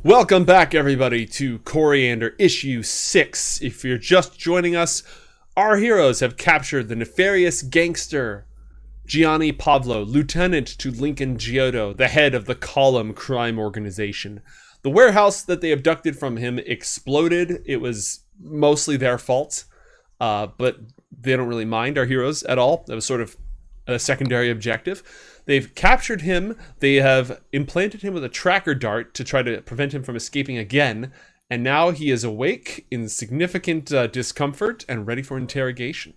Welcome back, everybody, to Coriander issue 6. If you're just joining us, our heroes have captured the nefarious gangster Gianni Pavlo, lieutenant to Lincoln Giotto, the head of the Column crime organization. The warehouse that they abducted from him exploded. It was mostly their fault, but they don't really mind our heroes at all. That was sort of a secondary objective. They've captured him. They have implanted him with a tracker dart to try to prevent him from escaping again. And now he is awake in significant discomfort and ready for interrogation.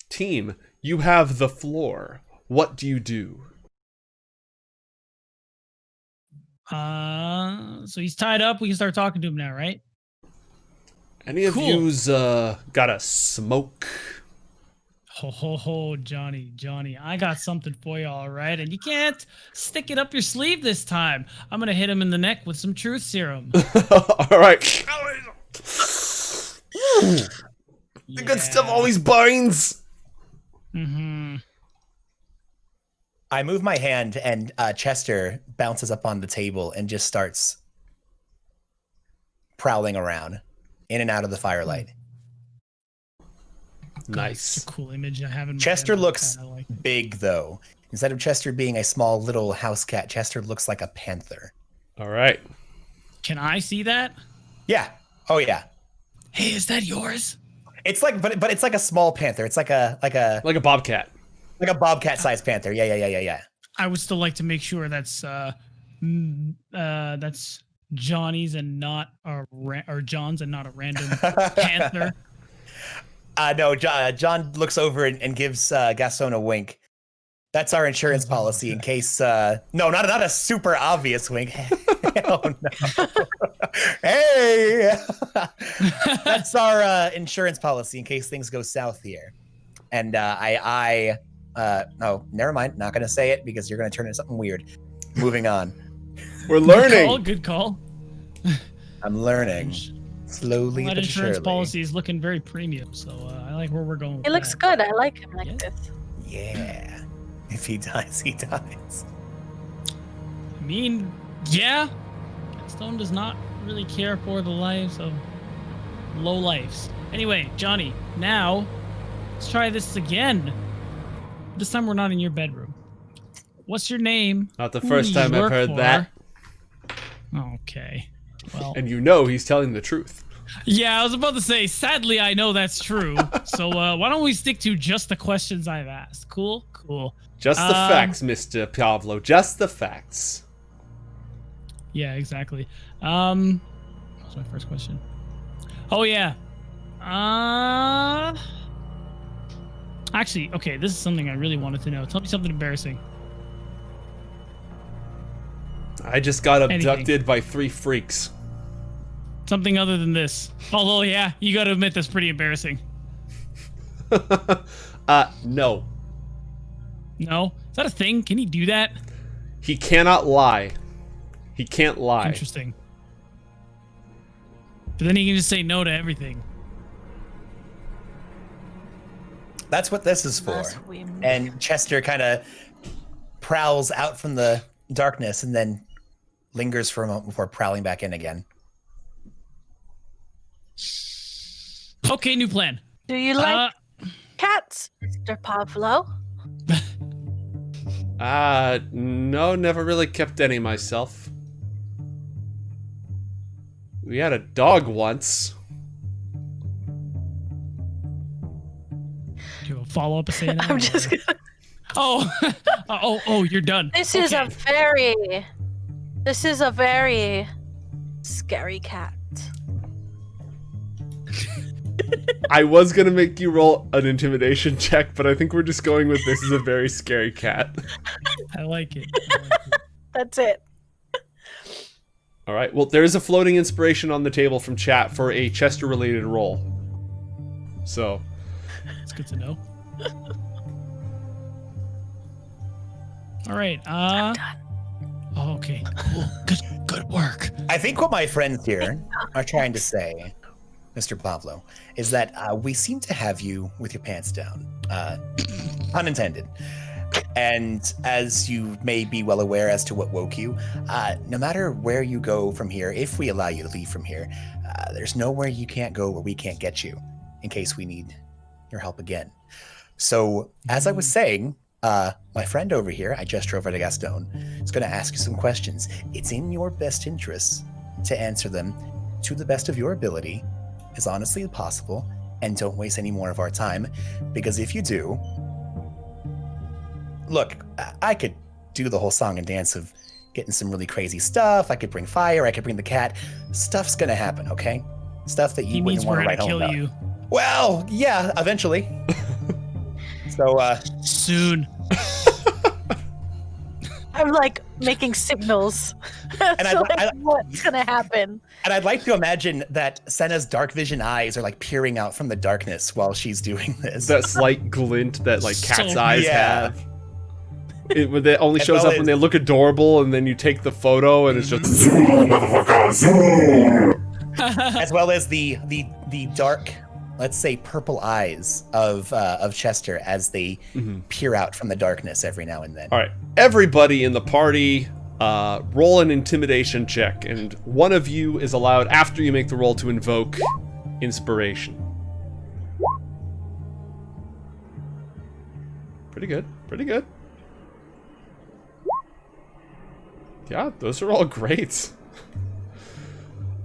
Team, you have the floor. What do you do? So he's tied up. We can start talking to him now, right? Any of you's got a smoke? Ho, Johnny, I got something for you, all right? And you can't stick it up your sleeve this time. I'm going to hit him in the neck with some truth serum. All right. The good stuff always binds. Mm-hmm. I move my hand and Chester bounces up on the table and just starts prowling around in and out of the firelight. Nice. That's a cool image I have in my Chester head. looks Like big, though. Instead of Chester being a small little house cat, Chester looks like a panther. All right. Can I see that? Yeah. Oh, yeah. Hey, is that yours? It's like, but it's like a small panther. It's like a bobcat. Like a bobcat-sized panther. Yeah. I would still like to make sure that's Johnny's and not or John's and not a random panther. No, John looks over and gives Gastone a wink. That's our insurance policy in case. No, not a super obvious wink. Hell no. Hey, that's our insurance policy in case things go south here. And no, never mind. Not gonna say it because you're gonna turn into something weird. Moving on. We're learning. Good call. I'm learning. Slowly that but insurance surely. policy is looking very premium, so I like where we're going. It looks good. I like him like this. Yeah. If he dies, he dies. I mean, yeah. Stone does not really care for the lives of low lives. Anyway, Johnny, now let's try this again. This time we're not in your bedroom. What's your name? Not the Who first do you time I've work heard for? that. Okay. Well, And you know he's telling the truth. yeah, I was about to say, sadly, I know that's true. So why don't we stick to just the questions I've asked? Cool? Just the facts, Mr. Pavlo. Just the facts. Yeah, exactly. What was my first question? Oh, yeah. Actually, okay, this is something I really wanted to know. Tell me something embarrassing. I just got abducted by 3 freaks. Something other than this. Although, yeah, you got to admit that's pretty embarrassing. No. No? Is that a thing? Can he do that? He cannot lie. He can't lie. Interesting. But then he can just say no to everything. That's what this is for. And Chester kind of prowls out from the darkness and then lingers for a moment before prowling back in again. Okay, new plan. Do you like cats, Mr. Pavlo? No, never really kept any myself. We had a dog once. Do you have a follow-up Asena? I'm just gonna... Oh, you're done. This is a very scary cat. I was gonna make you roll an intimidation check, but I think we're just going with this is a very scary cat. I like it. That's it. All right. Well, there is a floating inspiration on the table from chat for a Chester-related roll. So, It's good to know. All right. I'm done. Oh, okay. Cool. Good work. I think what my friends here are trying to say, Mr. Pavlo, is that we seem to have you with your pants down. Pun intended. And as you may be well aware as to what woke you, no matter where you go from here, if we allow you to leave from here, there's nowhere you can't go where we can't get you in case we need your help again. So, as I was saying, my friend over here, I gesture over to Gastone, is going to ask you some questions. It's in your best interest to answer them to the best of your ability, as honestly as possible, and don't waste any more of our time, because if you do, look, I could do the whole song and dance of getting some really crazy stuff. I could bring fire. I could bring the cat. Stuff's going to happen, okay? Stuff that you wouldn't want to write home about. He means we're going to kill you. Well, yeah, eventually. So, soon. I'm like making signals. And so what's gonna happen? And I'd like to imagine that Senna's dark vision eyes are like peering out from the darkness while she's doing this. That slight glint that like cat's eyes have. It only shows up when they look adorable, and then you take the photo, and it's just as well as the dark, let's say, purple eyes of Chester as they peer out from the darkness every now and then. All right, everybody in the party, roll an intimidation check, and one of you is allowed, after you make the roll, to invoke inspiration. Pretty good, pretty good. Yeah, those are all great.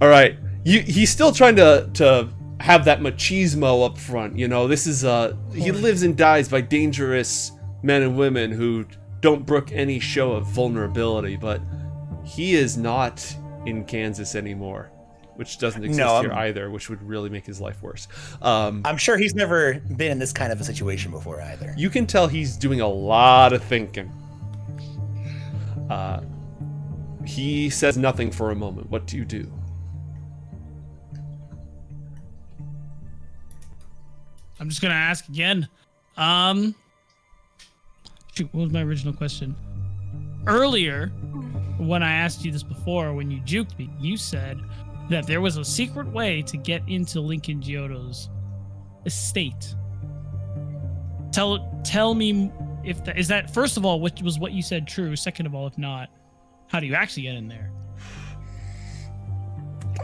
All right, he's still trying to have that machismo up front, you know. This is he lives and dies by dangerous men and women who don't brook any show of vulnerability, but he is not in Kansas anymore, which doesn't exist here either, which would really make his life worse. I'm sure he's never been in this kind of a situation before either. You can tell he's doing a lot of thinking. He says nothing for a moment. What do you do? I'm just gonna ask again. Shoot, what was my original question? Earlier, when I asked you this before, when you juked me, you said that there was a secret way to get into Lincoln Giotto's estate. Tell me if that is that. First of all, which was what you said true. Second of all, if not, how do you actually get in there?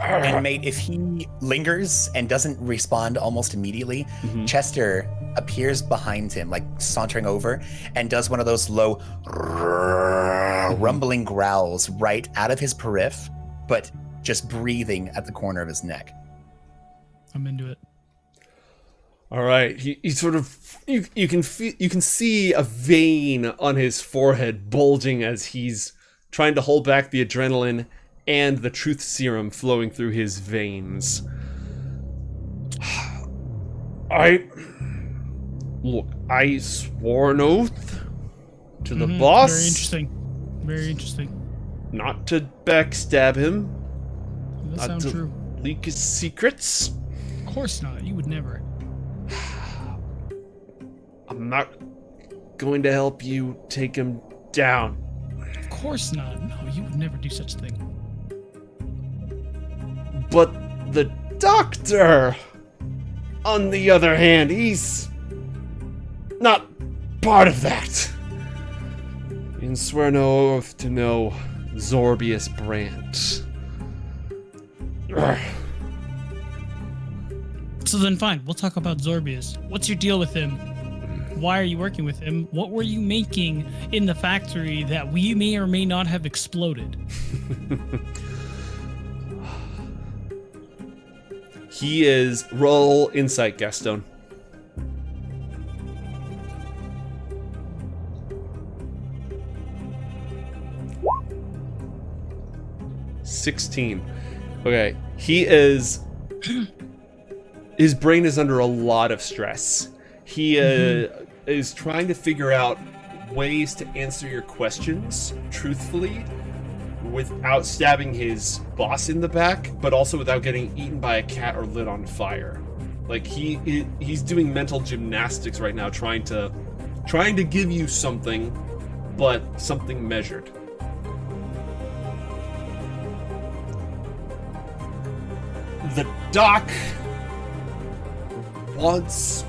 And mate, if he lingers and doesn't respond almost immediately, Chester appears behind him, like sauntering over, and does one of those low rumbling growls right out of his periph, but just breathing at the corner of his neck. I'm into it. All right, he sort of you can see a vein on his forehead bulging as he's trying to hold back the adrenaline and the truth serum flowing through his veins. I swore an oth to the boss. Very interesting. Very interesting. Not to backstab him. That sounds true. Leak his secrets. Of course not. You would never. I'm not going to help you take him down. Of course not. No, you would never do such a thing. But the doctor, on the other hand, he's not part of that. You can swear no oath to no Zorbius Brandt. So then fine, we'll talk about Zorbius. What's your deal with him? Why are you working with him? What were you making in the factory that we may or may not have exploded? He is... Roll insight, Gastone. $16. Okay, he is... His brain is under a lot of stress. He is trying to figure out ways to answer your questions truthfully without stabbing his boss in the back, but also without getting eaten by a cat or lit on fire. Like he's doing mental gymnastics right now, trying to give you something, but something measured. The doc wants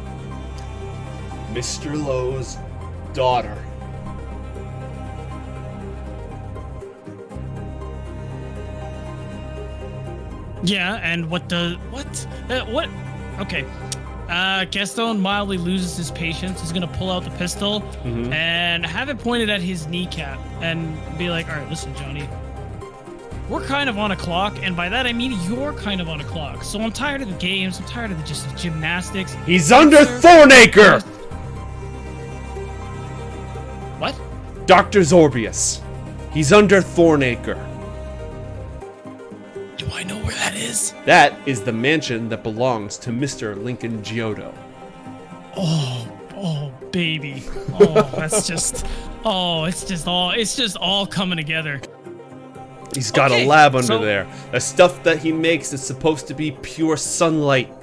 Mr. Lowe's daughter Yeah, and what? Okay. Gastone mildly loses his patience. He's gonna pull out the pistol and have it pointed at his kneecap and be like, "All right, listen, Johnny. We're kind of on a clock, and by that I mean you're kind of on a clock. So I'm tired of the games. I'm tired of just the gymnastics." He's under Thornacre! What? Dr. Zorbius. He's under Thornacre. Do I know where that is? That is the mansion that belongs to Mr. Lincoln Giotto. Oh, baby. Oh, that's just. Oh, it's just all coming together. He's got a lab under there. The stuff that he makes is supposed to be pure sunlight.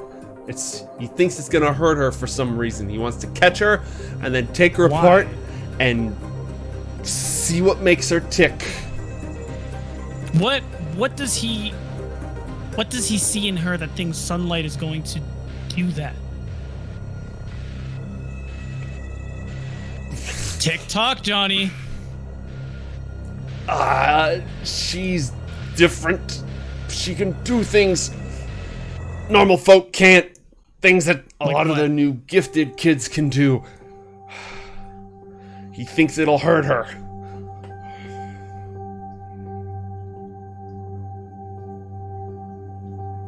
He thinks it's gonna hurt her for some reason. He wants to catch her and then take her apart and see what makes her tick. What does he see in her that thinks sunlight is going to do that? TikTok, Johnny. She's different. She can do things normal folk can't. Things that a lot of the new gifted kids can do. He thinks it'll hurt her.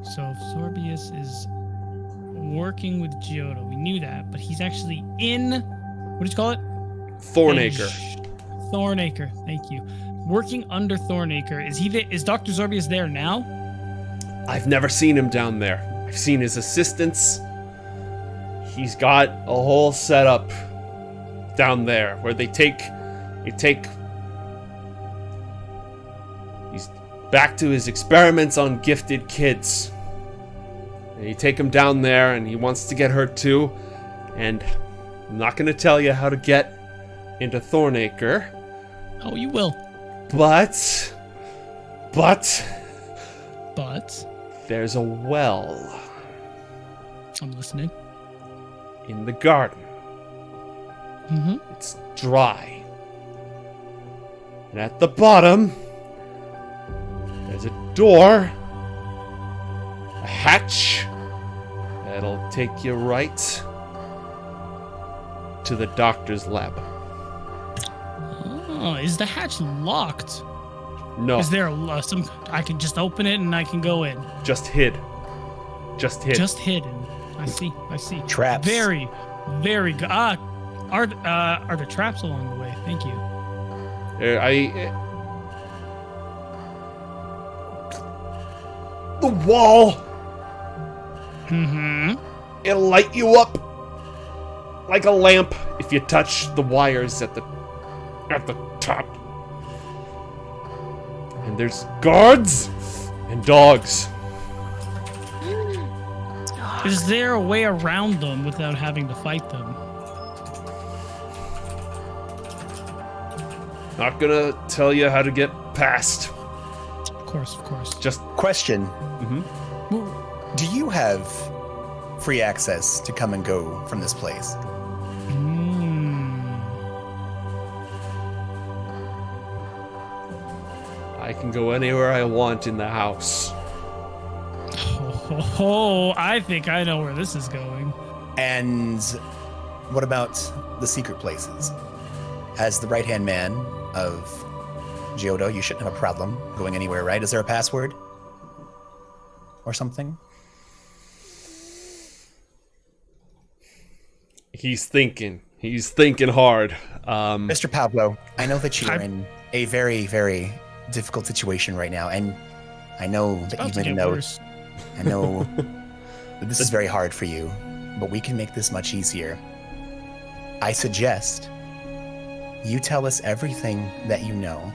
So if Zorbius is working with Giotto, we knew that, but he's actually in, what did you call it? Thornacre. Thornacre, thank you. Working under Thornacre. Is Dr. Zorbius there now? I've never seen him down there. I've seen his assistants. He's got a whole setup down there where he's back to his experiments on gifted kids. And you take him down there and he wants to get hurt too. And I'm not going to tell you how to get into Thornacre. Oh, you will. But there's a well. I'm listening. In the garden. It's dry. And at the bottom, there's a door, a hatch, that'll take you right to the doctor's lab. Oh, is the hatch locked? No. Is there some? I can just open it and I can go in. Just hidden. Just hidden. I see. Traps. Very good. Are there traps along the way? Thank you. The wall. It'll light you up like a lamp if you touch the wires at the top. And there's guards and dogs. Is there a way around them without having to fight them? Not gonna tell you how to get past. Of course. Just Question. Do you have free access to come and go from this place? I can go anywhere I want in the house. Oh, I think I know where this is going. And what about the secret places? As the right-hand man of Giotto, you shouldn't have a problem going anywhere, right? Is there a password? Or something? He's thinking hard. Mr. Pavlo, I know that you're in a very, very difficult situation right now, and I know that you've made a note. I know that this is very hard for you, but we can make this much easier. I suggest you tell us everything that you know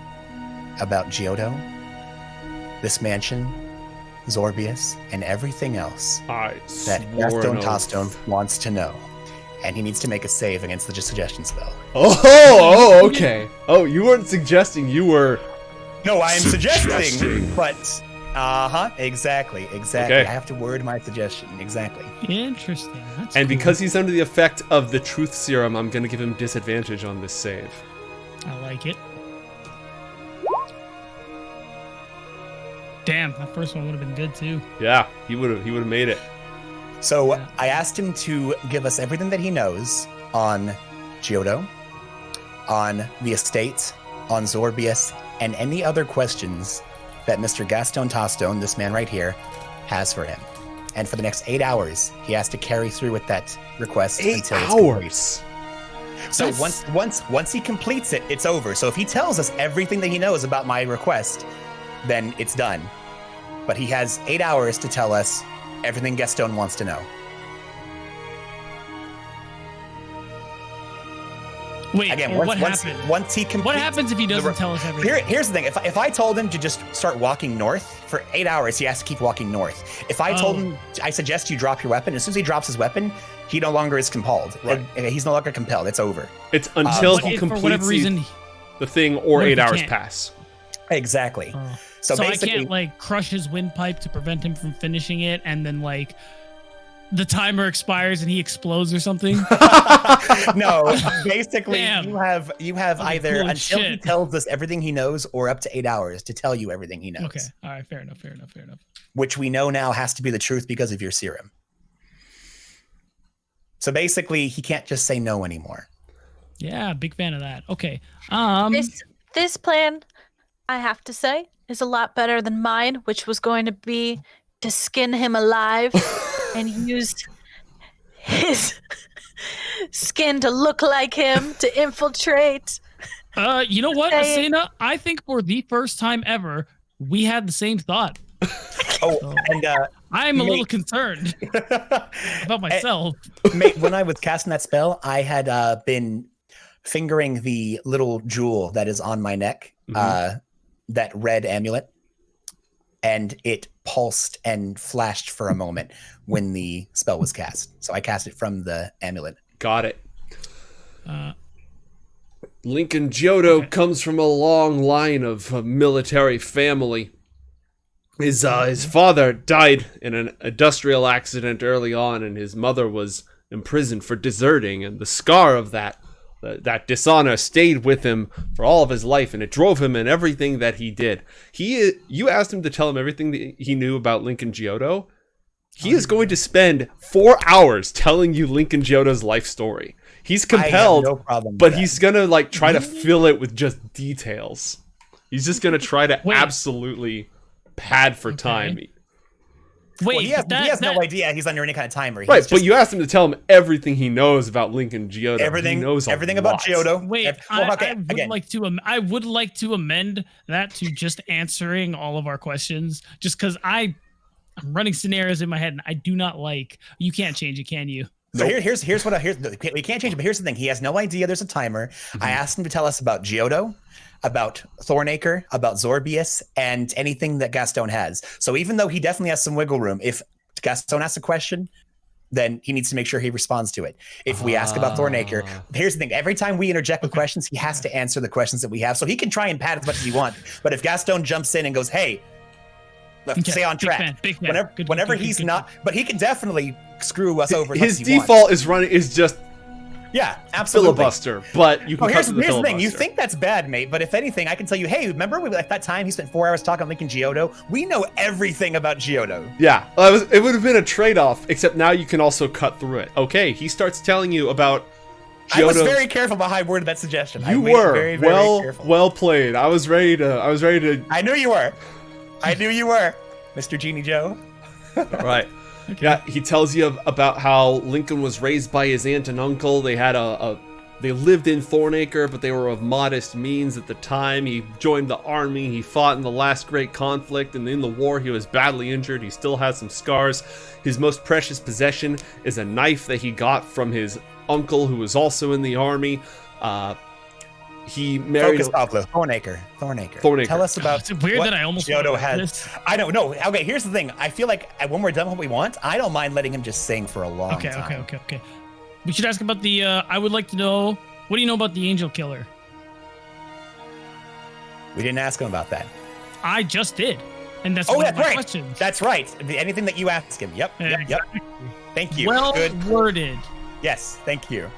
about Giotto, this mansion, Zorbius, and everything else that Gastone Tosto wants to know. And he needs to make a save against the suggestion spell. Oh, okay. Oh, you weren't suggesting, you were... No, I am suggesting, but... exactly. Okay. I have to word my suggestion, exactly. Interesting. That's And cool. because he's under the effect of the truth serum, I'm gonna give him disadvantage on this save. I like it. Damn, that first one would have been good too. Yeah, he would have made it. So Yeah. I asked him to give us everything that he knows on Giotto, on the estate, on Zorbius, and any other questions that Mr. Gastone Tosto, this man right here, has for him. And for the next 8 hours, he has to carry through with that request 8 until it's complete. hours. So That's- once he completes it, it's over. So if he tells us everything that he knows about my request, then it's done. But he has 8 hours to tell us everything Gastone wants to know. Wait, Again, what once happened? once he completes What happens if he doesn't tell us everything? Here's the thing. If I told him to just start walking north for 8 hours, he has to keep walking north. If I told him, I suggest you drop your weapon, as soon as he drops his weapon, he no longer is compelled. Right. He's no longer compelled. It's over. It's until But he if for completes whatever reason, the thing or What if 8 he hours can't? pass. Exactly. oh. So so I basically, can't like crush his windpipe to prevent him from finishing it, and then like the timer expires and he explodes or something. no. Basically, Damn. you have Oh, either cool until he shit. tells us everything he knows, or up to 8 hours to tell you everything he knows. Okay, all right, fair enough. Which we know now has to be the truth because of your serum. So basically, he can't just say no anymore. Yeah, big fan of that. Okay, This plan, I have to say, is a lot better than mine, which was going to be to skin him alive and use his skin to look like him to infiltrate. you know what, Say- Asena? I think for the first time ever, we had the same thought. Oh, and I'm a Mate. little concerned about myself. mate, when I was casting that spell, I had been fingering the little jewel that is on my neck, that red amulet, and it pulsed and flashed for a moment when the spell was cast. So I cast it from the amulet. Got it. Uh, Lincoln Giotto comes from a long line of military family. His father died in an industrial accident early on, and his mother was imprisoned for deserting, and the scar of that dishonor stayed with him for all of his life, and it drove him in everything that he did. You asked him to tell him everything that he knew about Lincoln Giotto. He is going to spend 4 hours telling you Lincoln Giotto's life story. He's compelled, I have no problem with but that. he's gonna like try to fill it with just details. He's just gonna try to Wait. absolutely pad for time. wait, Well, he has that- no idea he's under any kind of timer. He's Right, just but you asked him to tell him everything he knows about Lincoln Giotto. everything, he knows everything a about lot. Giotto. Wait, Well, I okay, would again, like to. I would like to amend that to just answering all of our questions, just because I'm running scenarios in my head, and I do not like. You can't change it, can you? So here's what we can't change it, but here's the thing. He has no idea there's a timer. I asked him to tell us about Giotto, about Thornacre, about Zorbius, and anything that Gastone has. So even though he definitely has some wiggle room, if Gastone asks a question, then he needs to make sure he responds to it. If we ask about Thornacre, here's the thing. Every time we interject with questions, he has to answer the questions that we have. So he can try and pad as much as he wants. But if Gastone jumps in and goes, hey, let's Okay, stay on big track. fan, big fan. Whenever, Good, whenever good, good, he's good, not, but he can definitely screw us over. as His much as he default wants. is just Yeah, absolutely. filibuster, but you can Oh, cut here's, to the here's the filibuster. thing. You think that's bad, mate, but if anything, I can tell you, hey, remember at that time he spent 4 hours talking Lincoln Giotto? We know everything about Giotto. Yeah, it would have been a trade-off, except now you can also cut through it. Okay, he starts telling you about I was Giotto's- very careful about how I worded that suggestion. I You made it were very, very careful. well played. I was ready to. I knew you were. I knew you were, Mr. Genie Joe. Right. Yeah, he tells you about how Lincoln was raised by his aunt and uncle. They had they lived in Thornacre, but they were of modest means at the time. He joined the army. He fought in the last great conflict, and in the war he was badly injured. He still has some scars. His most precious possession is a knife that he got from his uncle, who was also in the army. He married. Focus, Pablo. Thornacre. Thornacre. Tell us about It's weird what that I almost Giotto went like had. this. I don't know. Okay, here's the thing. I feel like when we're done with what we want, I don't mind letting him just sing for a long time. Okay. We should ask about the. I would like to know. What do you know about the Angel Killer? We didn't ask him about that. I just did, and that's Oh, one of that's my right. questions. That's right. Anything that you ask him. Yep. Thank you. Well Good. worded. Yes, thank you.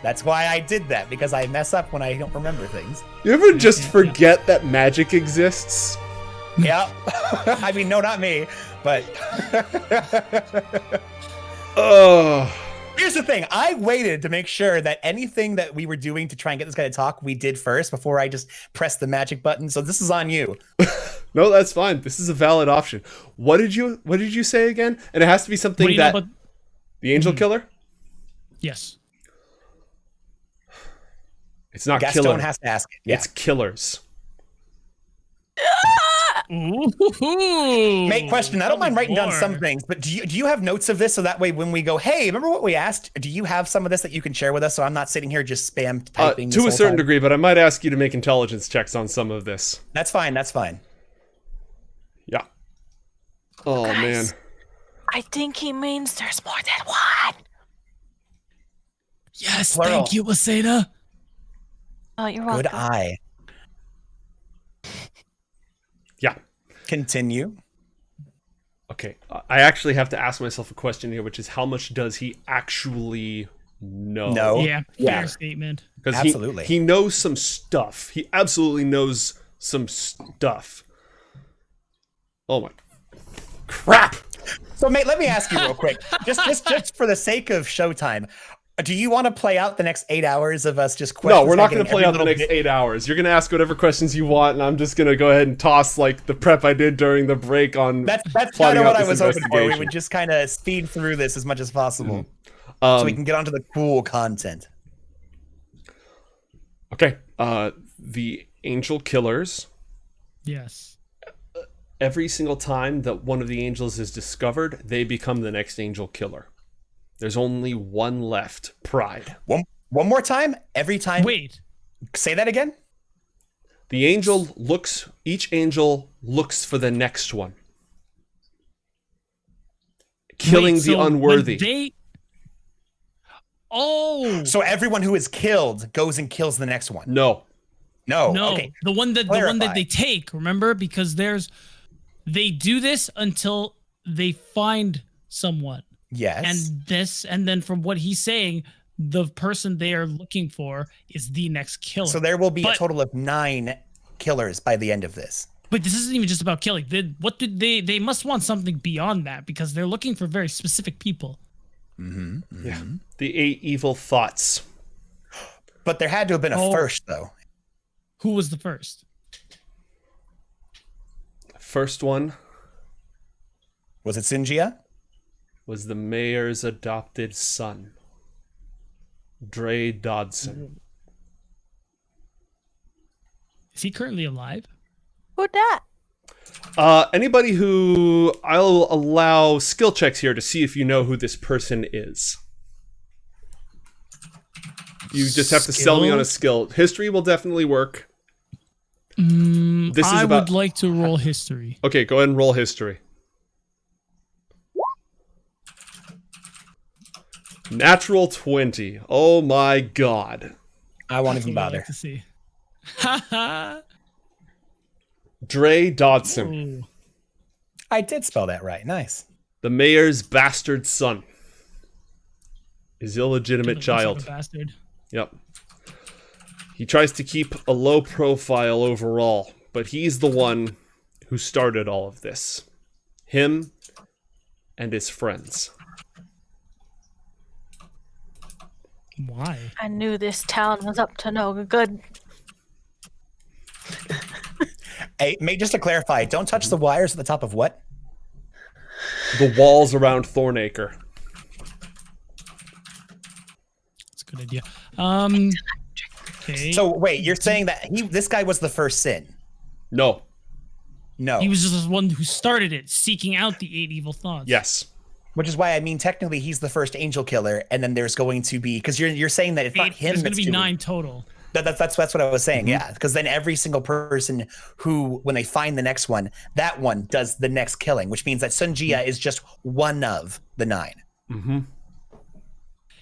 That's why I did that, because I mess up when I don't remember things. You ever just yeah. forget that magic exists? Yeah. I mean, no, not me, but Oh. here's the thing. I waited to make sure that anything that we were doing to try and get this guy to talk, we did first before I just pressed the magic button. So this is on you. No, that's fine. This is a valid option. What did you say again? And it has to be something What do you that know about? the angel killer? Yes. It's not Gastone killer. has to ask it. Yeah. It's killers. Ooh. Mate, question. I don't mind writing down some things, but do you have notes of this so that way when we go, hey, remember what we asked? Do you have some of this that you can share with us so I'm not sitting here just spam typing? To a certain degree, but I might ask you to make intelligence checks on some of this. That's fine. That's fine. Yeah. Oh Guys. man. I think he means there's more than one. Yes, Plural. thank you, Asena. Oh, you're welcome. Good eye. Yeah. Continue. Okay. I actually have to ask myself a question here, which is how much does he actually know? No. Yeah, fair Yeah. statement. Because Absolutely. he knows some stuff. He absolutely knows some stuff. Oh my crap. So, mate, let me ask you real quick, just for the sake of showtime, do you want to play out the next 8 hours of us just questions? No, we're not going to getting play every out the little next bit- 8 hours. You're going to ask whatever questions you want, and I'm just going to go ahead and toss like the prep I did during the break on. That's kind plotting of what out I this was hoping for. We investigation. would just kind of speed through this as much as possible, so we can get onto the cool content. Okay. The angel killers. Yes. Every single time that one of the angels is discovered, they become the next angel killer. There's only one left. Pride. One more time. Every time. Wait. Say that again. Each angel looks for the next one. Killing Wait, the so when unworthy. Oh So everyone who is killed goes and kills the next one. No. No. no, Okay. the one that Clarify. they take. Remember, because they do this until they find someone, Yes. and then from what he's saying, the person they are looking for is the next killer. So there will be a But- total of 9 killers by the end of this. But this isn't even just about killing. They must want something beyond that because they're looking for very specific people. Yeah. The 8 evil thoughts. But there had to have been a Oh. first, though. Who was the first? First one Was it Sinjia? was the mayor's adopted son, Dre Dodson. Is he currently alive? Who dat? Anybody who I'll allow skill checks here to see if you know who this person is. You just have to sell me on a skill. History will definitely work. This is I about. would like to roll history. Okay, go ahead and roll history. Natural 20. Oh my god. I won't That's even what I bother. like to see. Haha. Dre Dodson, Ooh. I did spell that right. Nice. the mayor's bastard son. His illegitimate Looks like a child. bastard. Yep. He tries to keep a low profile overall, but he's the one who started all of this. Him and his friends. Why? I knew this town was up to no good. Hey, mate, just to clarify, don't touch the wires at the top of what? The walls around Thornacre. That's a good idea. Okay. So wait, you're saying that this guy was the first sin? No. No. he was just the one who started it, seeking out the 8 evil thoughts. Yes. Which is why I mean technically he's the first angel killer, and then there's going to be because you're saying that it's not him. There's going that's to be doing- 9 total. That's what I was saying. Yeah, because then every single person who, when they find the next one, that one does the next killing, which means that Sunjia is just one of the 9. Mm-hmm.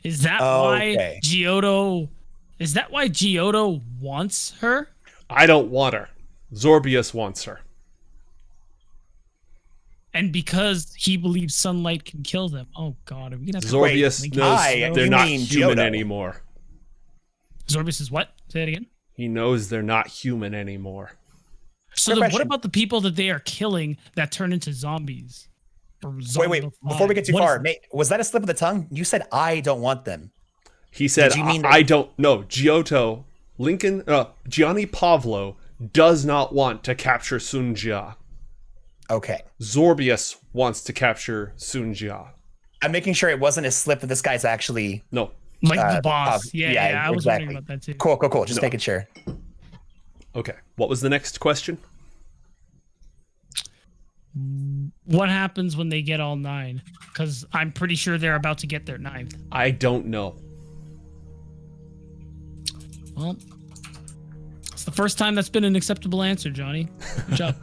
Is that Okay. why Giotto? Is that why Giotto wants her? I don't want her. Zorbius wants her. And because he believes sunlight can kill them. Oh God, are we gonna have to Zorbius wait, knows I- they're you not mean human Giotto. anymore. Zorbius is what? Say it again. He knows they're not human anymore. So then what about the people that they are killing that turn into zombies? Wait, before we get too far, mate, was that a slip of the tongue? You said, I don't want them. He said, I don't know. Gianni Pavlo does not want to capture Sunjia. Okay. Zorbius wants to capture Sunjia. I'm making sure it wasn't a slip that this guy's actually... No. Like the boss. Yeah, I was wondering about that too. Cool. Just making sure. Okay. What was the next question? What happens when they get all 9? Because I'm pretty sure they're about to get their 9th. I don't know. Well, it's the first time that's been an acceptable answer, Johnny. Good job.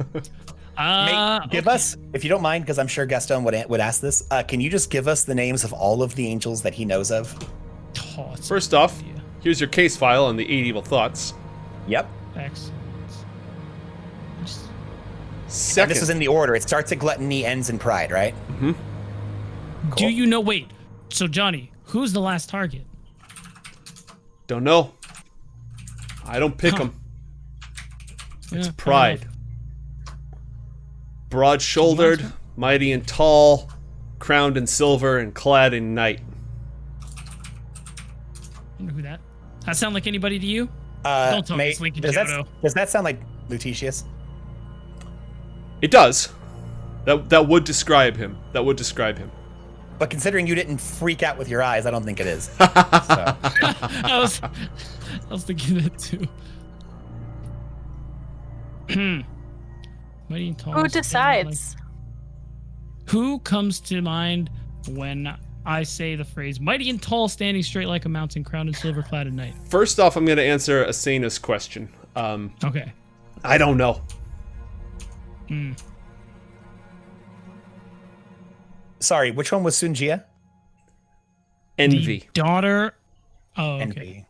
Mate, give us, if you don't mind, because I'm sure Gastone would ask this, can you just give us the names of all of the angels that he knows of? Oh, First off, here's your case file on the 8 evil thoughts. Yep. Excellent. Second. And this is in the order. It starts at gluttony, ends in pride, right? Mm-hmm. Cool. Do you know? Wait. So Johnny, who's the last target? Don't know. I don't pick them. It's pride. Broad-shouldered, mighty and tall, crowned in silver and clad in night. I wonder who that. That sound like anybody to you? Don't tell me it's Lincoln Jodo. Does that sound like Lutetius? It does. That would describe him. But considering you didn't freak out with your eyes, I don't think it is. So. I was thinking that too. Mighty and tall. Who decides? Who comes to mind when I say the phrase "mighty and tall, standing straight like a mountain, crowned in silver, clad in night"? First off, I'm going to answer Asena's question. Okay. I don't know. Sorry, which one was Sunjia? Envy. The daughter. Oh, okay. Envy.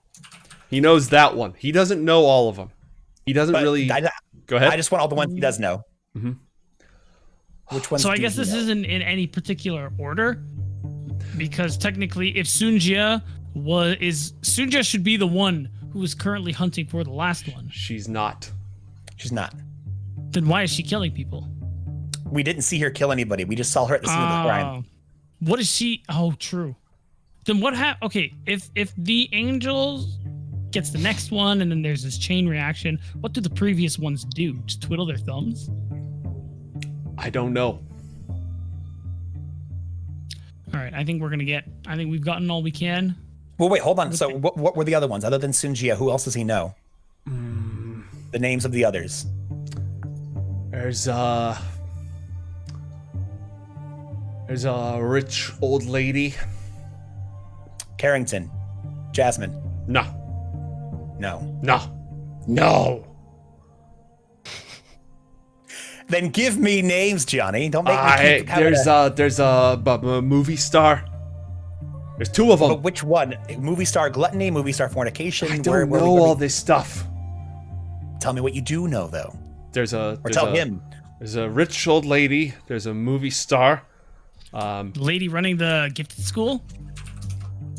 He knows that one. He doesn't know all of them. He doesn't really. Go ahead. I just want all the ones he does know. Mm-hmm. Which ones? So I guess this isn't in any particular order, because technically, if Sunjia should be the one who is currently hunting for the last one. She's not. She's not. Then why is she killing people? We didn't see her kill anybody. We just saw her at the scene of the crime. What is she? Oh, true. Then what happened? Okay, if the angel gets the next one and then there's this chain reaction, what do the previous ones do? Just twiddle their thumbs? I don't know. All right, I think we've gotten all we can. Well, wait, hold on. So what were the other ones other than Sunjia? Who else does he know? The names of the others. There's a rich old lady. Carrington. Jasmine. No. Then give me names, Gianni. Don't make me keep there's a movie star. There's 2 of them. But which one? Movie star gluttony, movie star fornication? I don't know all this stuff. Tell me what you do know, though. Tell him. There's a rich old lady. There's a movie star. Lady running the gifted school?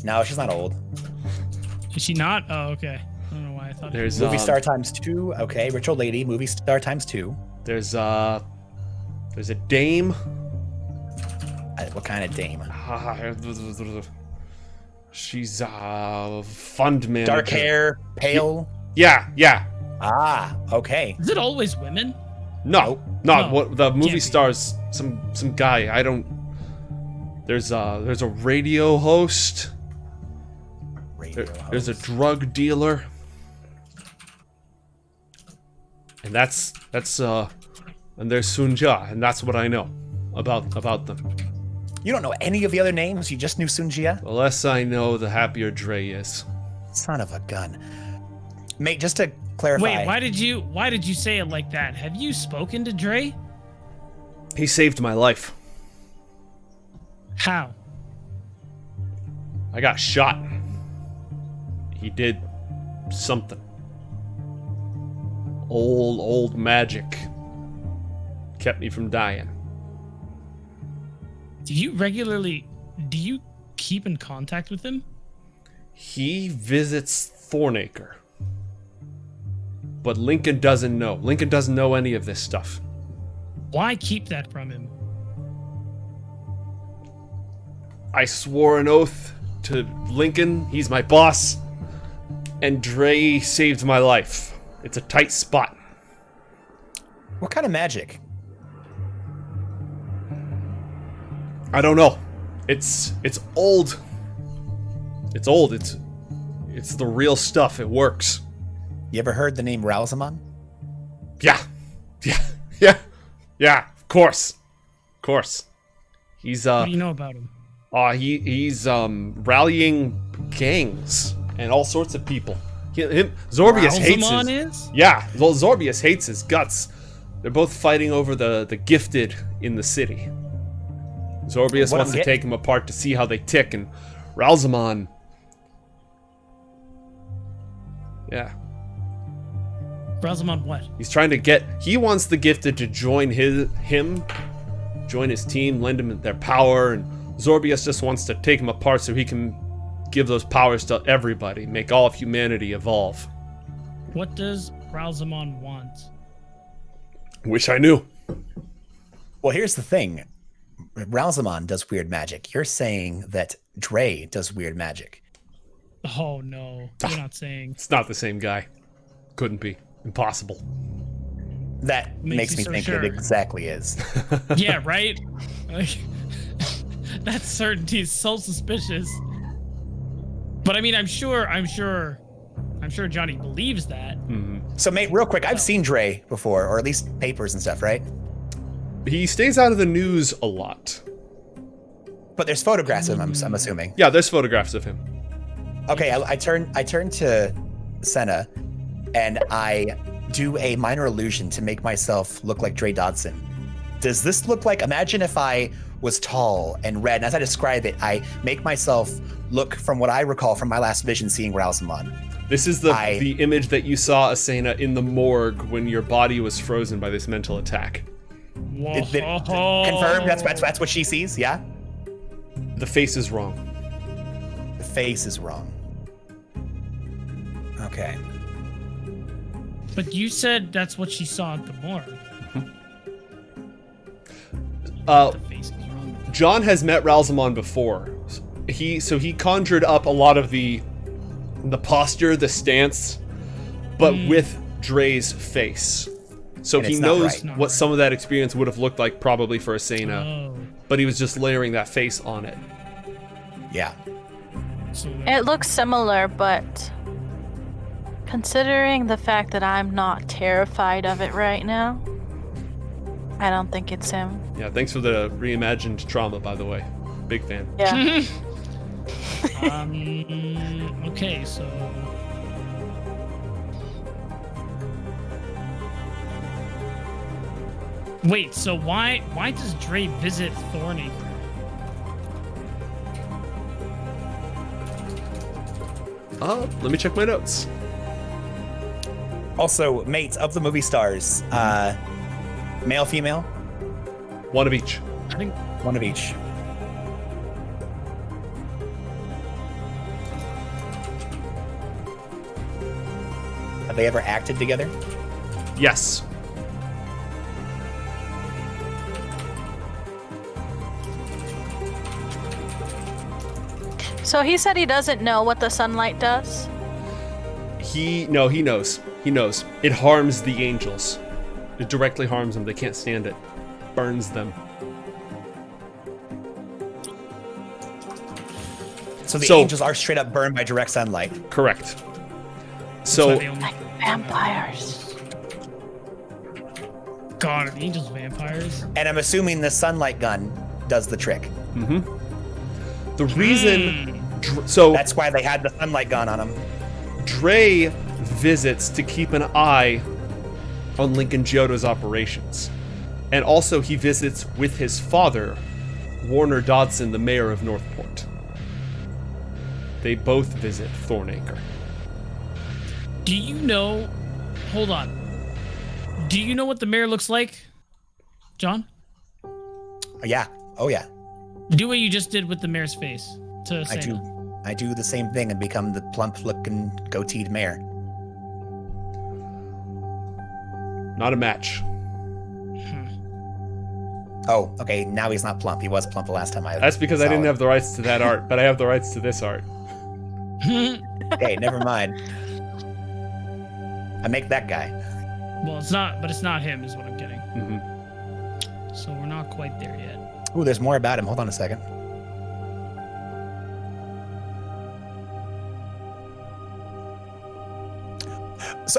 No, she's not old. Is she not? Oh, okay. I don't know why I thought. There's movie star times 2. Okay, rich old lady. Movie star times 2. There's a dame. What kind of dame? She's a fund manager. Dark hair, pale. Yeah. Ah, okay. Is it always women? No. What the movie star's some guy. I don't. There's a radio host. There's a drug dealer. And that's and there's Sunjia, and that's what I know about them. You don't know any of the other names? You just knew Sunjia? The less I know, the happier Dre is. Son of a gun. Mate, just to clarify. Wait, why did you say it like that? Have you spoken to Dre? He saved my life. How? I got shot. He did something. Old magic kept me from dying. Do you keep in contact with him? He visits Thornacre. But Lincoln doesn't know. Lincoln doesn't know any of this stuff. Why keep that from him? I swore an oath to Lincoln. He's my boss. And Dre saved my life. It's a tight spot. What kind of magic? I don't know. It's old. It's old. It's the real stuff. It works. You ever heard the name Ralzamon? Yeah. Of course. He's What do you know about him? he's rallying gangs and all sorts of people. Zorbius hates Ralzamon his. is? Yeah, well, Zorbius hates his guts. They're both fighting over the gifted in the city. Zorbius wants to take them apart to see how they tick, and Ralzamon. Yeah. Ralzamon what? He's trying to get. He wants the gifted to join join his team, lend him their power, and Zorbius just wants to take him apart so he can give those powers to everybody, make all of humanity evolve. What does Ralzamon want? Wish I knew. Well, here's the thing. Ralzamon does weird magic. You're saying that Dre does weird magic. Oh no, you're not saying. It's not the same guy. Couldn't be. Impossible. That makes me so think sure. it exactly is. Yeah, right? Like, that certainty is so suspicious. But I mean, I'm sure Johnny believes that. Mm-hmm. So, mate, real quick, I've seen Dre before, or at least papers and stuff, right? He stays out of the news a lot. But there's photographs of him, I'm assuming. Yeah, there's photographs of him. Okay, I turn to Asena, and I do a minor illusion to make myself look like Dre Dodson. Does this look like, imagine if I was tall and red, and as I describe it, I make myself look, from what I recall from my last vision seeing Ralzamon. This is the image that you saw, Asena, in the morgue when your body was frozen by this mental attack. Whoa. Confirmed? That's what she sees, yeah? The face is wrong. The face is wrong. Okay. But you said that's what she saw at the morgue. The face is wrong. John has met Ralzamon before. He conjured up a lot of the posture, the stance, but with Dre's face. So he knows what some of that experience would have looked like probably for Asena, but he was just layering that face on it. Yeah. So It looks similar, but considering the fact that I'm not terrified of it right now, I don't think it's him. Yeah, thanks for the reimagined trauma, by the way. Big fan. Yeah. Okay, so wait, so why does Dre visit Thornacre? Let me check my notes. Also, mates of the movie stars, male, female? One of each. I think One of each. Have they ever acted together? Yes. So he said he doesn't know what the sunlight does. He knows. He knows. It harms the angels. It directly harms them. They can't stand it. Burns them. So the angels are straight up burned by direct sunlight. Correct. that's why So they only- Like vampires. God, are the angels vampires? And I'm assuming the sunlight gun does the trick. the reason, so That's why they had the sunlight gun on him. Dre visits to keep an eye on Lincoln Giotto's operations, and also he visits with his father, Warner Dodson, the mayor of Northport. They both visit Thornacre. Do you know? Hold on. Do you know what the mayor looks like, John? Yeah. Oh yeah. Do what you just did with the mayor's face to I Asena. do. I do the same thing and become the plump-looking, goateed mayor. Not a match. Oh, okay. Now he's not plump. He was plump the last time I. That's because I saw didn't him. have the rights to that art, but I have the rights to this art. Okay, never mind. I make that guy. Well, it's not him, is what I'm getting. Mm-hmm. So we're not quite there yet. Ooh, there's more about him. Hold on a second.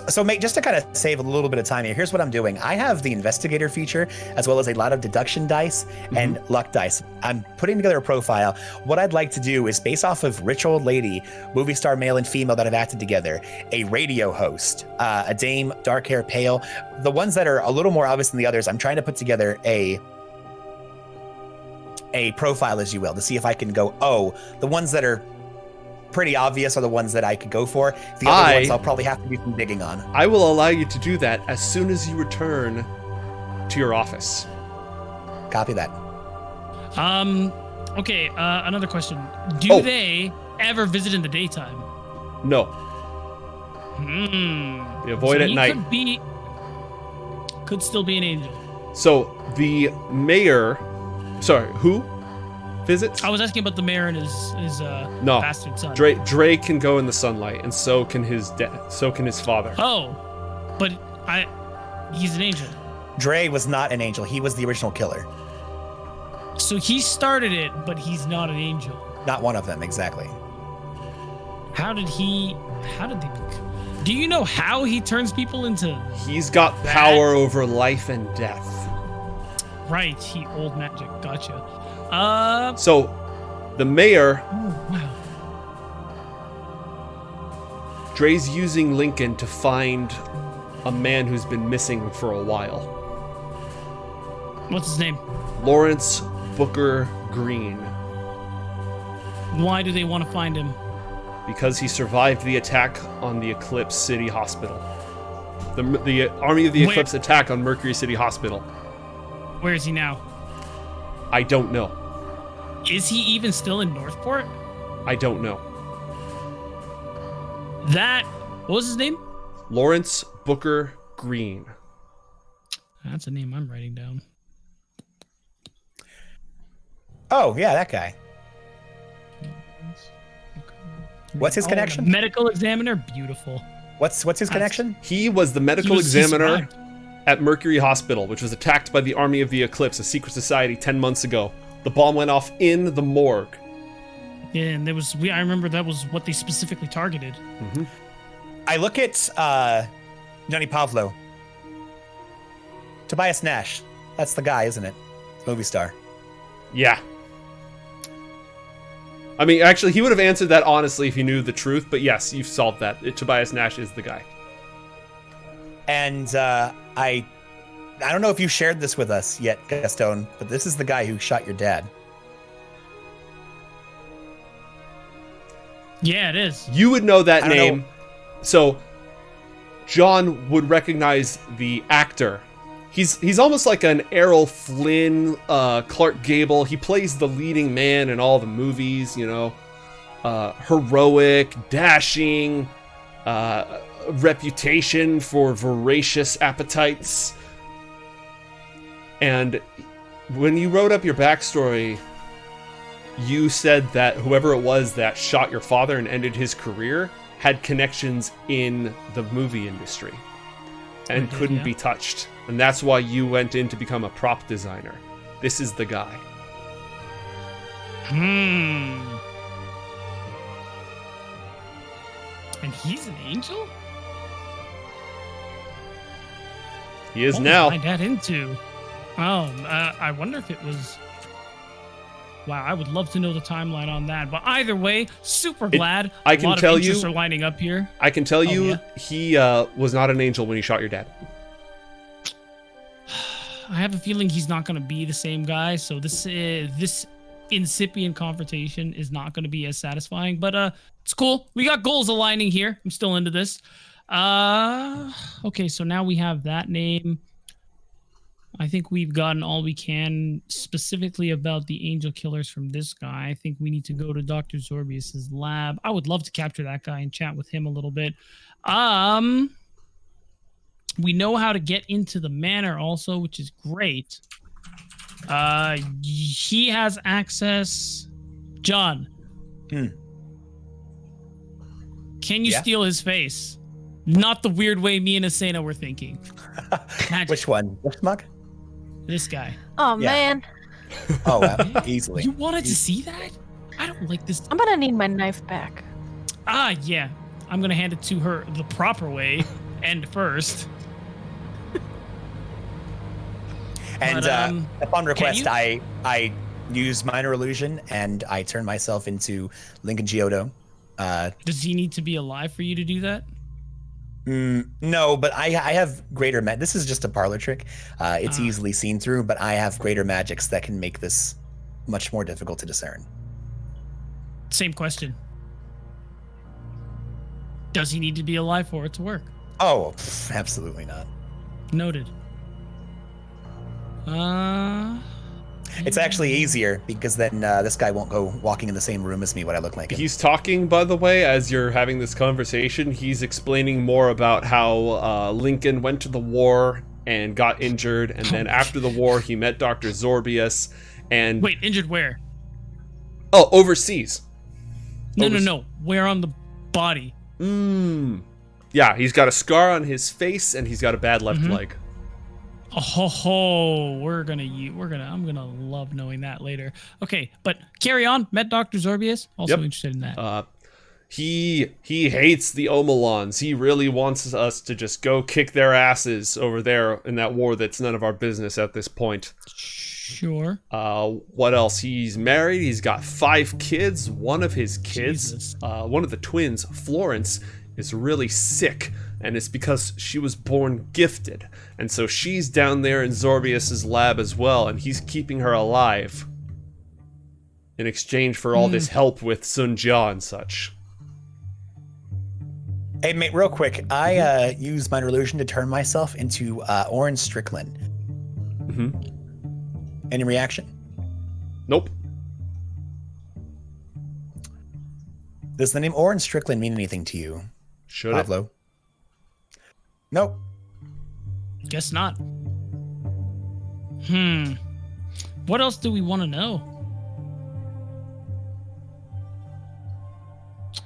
So, mate, just to kind of save a little bit of time here, here's what I'm doing. I have the investigator feature, as well as a lot of deduction dice and luck dice. I'm putting together a profile. What I'd like to do is, based off of rich old lady, movie star male and female that I've acted together, a radio host, a dame, dark hair, pale, the ones that are a little more obvious than the others. I'm trying to put together a profile, as you will, to see if I can go, oh, the ones that are pretty obvious are the ones that I could go for. The other ones I'll probably have to do some digging on. I will allow you to do that as soon as you return to your office. Copy that. Okay, another question. Do they ever visit in the daytime? No. They avoid at night. Could still be an angel. So the mayor, sorry, who visits? I was asking about the mayor and his No. bastard son. Dre can go in the sunlight, and so can his father. Oh, but he's an angel. Dre was not an angel. He was the original killer. So he started it, but he's not an angel. Not one of them, exactly. How did they do you know how he turns people into? He's got power over life and death. Right, he old magic. Gotcha. So the mayor, Oh, wow. Dre's using Lincoln to find a man who's been missing for a while. What's his name? Lawrence Booker Green. Why do they want to find him? Because he survived the attack on the Eclipse City Hospital. The Army of the Eclipse attack on Mercury City Hospital. Where is he now? I don't know. Is he even still in Northport? I don't know. What was his name? Lawrence Booker Green. That's a name I'm writing down. Oh, yeah, that guy. What's his connection? Medical examiner. Beautiful. What's his connection? He was the medical examiner at Mercury Hospital, which was attacked by the Army of the Eclipse, a secret society 10 months ago. The bomb went off in the morgue. Yeah, and I remember that was what they specifically targeted. Mm-hmm. I look at Gianni Pavlo. Tobias Nash. That's the guy, isn't it? Movie star. Yeah. I mean, actually, he would have answered that honestly if he knew the truth, but yes, you've solved that. Tobias Nash is the guy. And I don't know if you shared this with us yet, Gastone, but this is the guy who shot your dad. Yeah, it is. You would know that name. So, John would recognize the actor. He's almost like an Errol Flynn, Clark Gable. He plays the leading man in all the movies, you know. Heroic, dashing, reputation for voracious appetites. And when you wrote up your backstory, you said that whoever it was that shot your father and ended his career had connections in the movie industry and couldn't be touched. And that's why you went in to become a prop designer. This is the guy. And he's an angel? He is what now. was my dad into? I wonder if it was... Wow, I would love to know the timeline on that. But either way, super glad. I can tell you, are lining up here. I can tell you, he was not an angel when he shot your dad. I have a feeling he's not going to be the same guy. So this incipient confrontation is not going to be as satisfying. But it's cool. We got goals aligning here. I'm still into this. Okay, so now we have that name. I think we've gotten all we can specifically about the angel killers from this guy. I think we need to go to Dr. Zorbius's lab. I would love to capture that guy and chat with him a little bit. We know how to get into the manor also, which is great. He has access. John. Can you steal his face? Not the weird way me and Asena were thinking. Which one? Which mug? This guy. Oh, man. Oh, easily. You wanted to see that? I don't like this. I'm going to need my knife back. Yeah. I'm going to hand it to her the proper way and first. And But, upon request, I use minor illusion and I turn myself into Lincoln Giotto. Does he need to be alive for you to do that? No, but I have greater this is just a parlor trick. It's easily seen through, but I have greater magics that can make this much more difficult to discern. Same question. Does he need to be alive for it to work? Oh, absolutely not. Noted. It's actually easier because then this guy won't go walking in the same room as me when I look like him. He's talking, by the way, as you're having this conversation. He's explaining more about how Lincoln went to the war and got injured, and then after the war, he met Dr. Zorbius. And wait, injured where? Oh, overseas. No. Where on the body? Yeah, he's got a scar on his face, and he's got a bad left leg. Oh, I'm gonna love knowing that later. Okay, but carry on. Met Dr. Zorbius. Also interested in that. He hates the Omelons. He really wants us to just go kick their asses over there in that war that's none of our business at this point. Sure. What else? He's married. He's got 5 kids. One of his kids, one of the twins, Florence, is really sick. And it's because she was born gifted. And so she's down there in Zorbius's lab as well, and he's keeping her alive in exchange for all this help with Sun Jia and such. Hey, mate, real quick. I use minor illusion to turn myself into Orin Strickland. Any reaction? Nope. Does the name Orin Strickland mean anything to you, Should Pavlo? it? Nope. Guess not. What else do we want to know?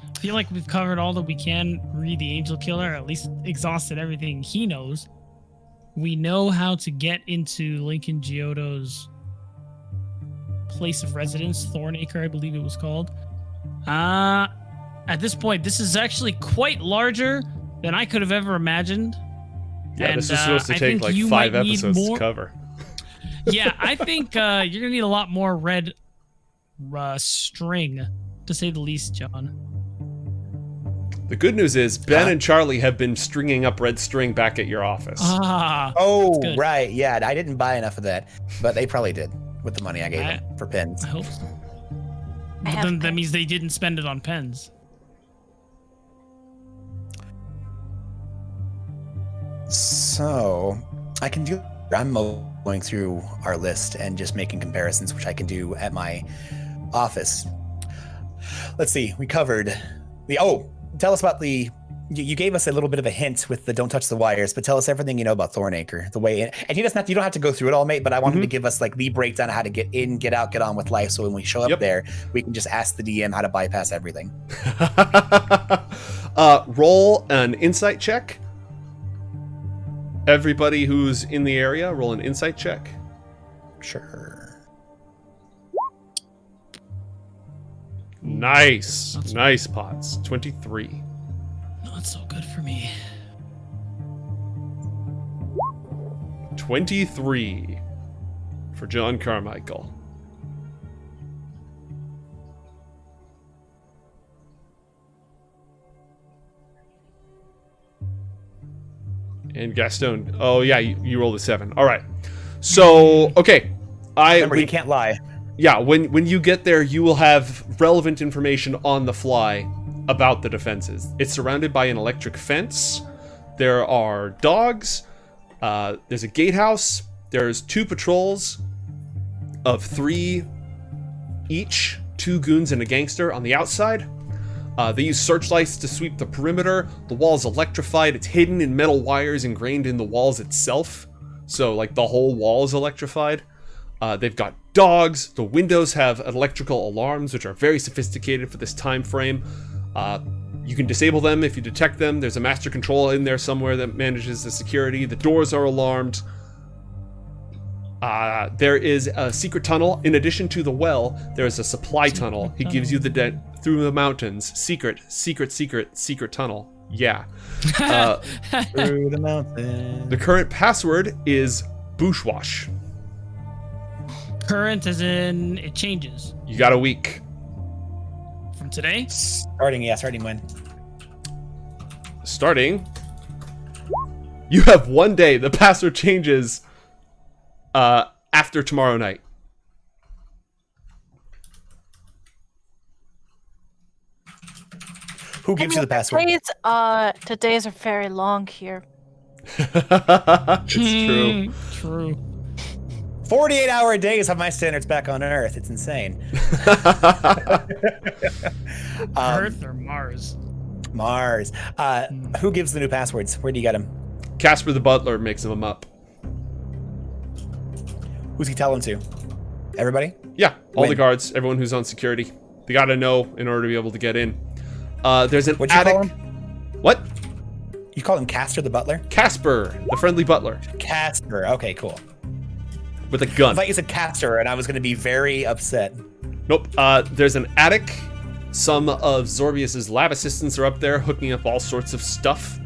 I feel like we've covered all that we can. Read the Angel Killer, at least exhausted everything he knows. We know how to get into Lincoln Giotto's place of residence, Thornacre, I believe it was called. At this point, this is actually quite larger than I could have ever imagined. Yeah, and, this is supposed to take like 5 episodes to cover. Yeah, I think you're going to need a lot more red string, to say the least, John. The good news is Ben and Charlie have been stringing up red string back at your office. Oh, right. Yeah, I didn't buy enough of that, but they probably did with the money I gave them for pens. I hope so. But then that means they didn't spend it on pens. So I can do. I'm going through our list and just making comparisons, which I can do at my office. Let's see. We covered the. Oh, tell us about the. You gave us a little bit of a hint with the "don't touch the wires," but tell us everything you know about Thornacre, the way in. And you don't have to go through it all, mate. But I wanted to give us like the breakdown of how to get in, get out, get on with life. So when we show up there, we can just ask the DM how to bypass everything. Roll an insight check. Everybody who's in the area, roll an insight check. Sure. Nice. Nice, Pots. 23. Not so good for me. 23 for John Carmichael. And Gastone. Oh, yeah, you rolled a 7. All right. So, okay. Remember, he can't lie. Yeah, when you get there, you will have relevant information on the fly about the defenses. It's surrounded by an electric fence. There are dogs. There's a gatehouse. There's 2 patrols of 3 each. 2 goons and a gangster on the outside. They use searchlights to sweep the perimeter. The wall is electrified. It's hidden in metal wires ingrained in the walls itself. So, like, the whole wall is electrified. They've got dogs. The windows have electrical alarms, which are very sophisticated for this time frame. You can disable them if you detect them. There's a master control in there somewhere that manages the security. The doors are alarmed. There is a secret tunnel. In addition to the well, there is a supply tunnel. He gives you the through the mountains. Secret tunnel. Yeah. Through the mountain. The current password is bushwash. Current as in it changes. You got a week. From today? Starting when? Starting. You have 1 day. The password changes after tomorrow night. Who gives you the password? The days are very long here. It's true. True. 48-hour days have my standards back on Earth. It's insane. Earth or Mars? Mars. Who gives the new passwords? Where do you get them? Casper the butler makes them up. Who's he telling to? Everybody? Yeah, all the When? guards, everyone who's on security. They gotta know in order to be able to get in. There's an What'd you attic. call him? What? You call him Castor the Butler? Casper, the friendly butler, Castor. Okay, cool. with a I gun. thought you said Castor, and I was going to be very upset. Nope. There's an attic. Some of Zorbius's lab assistants are up there hooking up all sorts of stuff.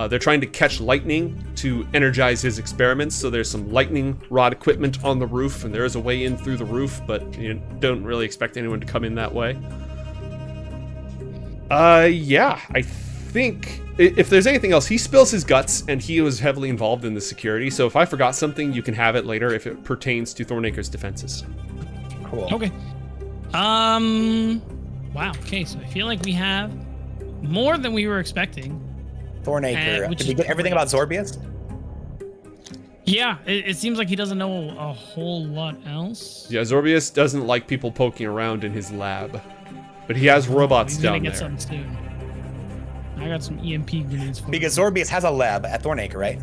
They're trying to catch lightning to energize his experiments, so there's some lightning rod equipment on the roof, and there is a way in through the roof, but you don't really expect anyone to come in that way. Yeah, I think if there's anything else, he spills his guts, and he was heavily involved in the security, so if I forgot something, you can have it later if it pertains to Thornacre's defenses. Cool. Okay. Wow. Okay, so I feel like we have more than we were expecting. Thornacre. which Did we is get everything great. about Zorbius? Yeah, it seems like he doesn't know a whole lot else. Yeah, Zorbius doesn't like people poking around in his lab, but he has robots He's down gonna get there. some soon. I got some EMP grenades for Because him. Zorbius has a lab at Thornacre, right?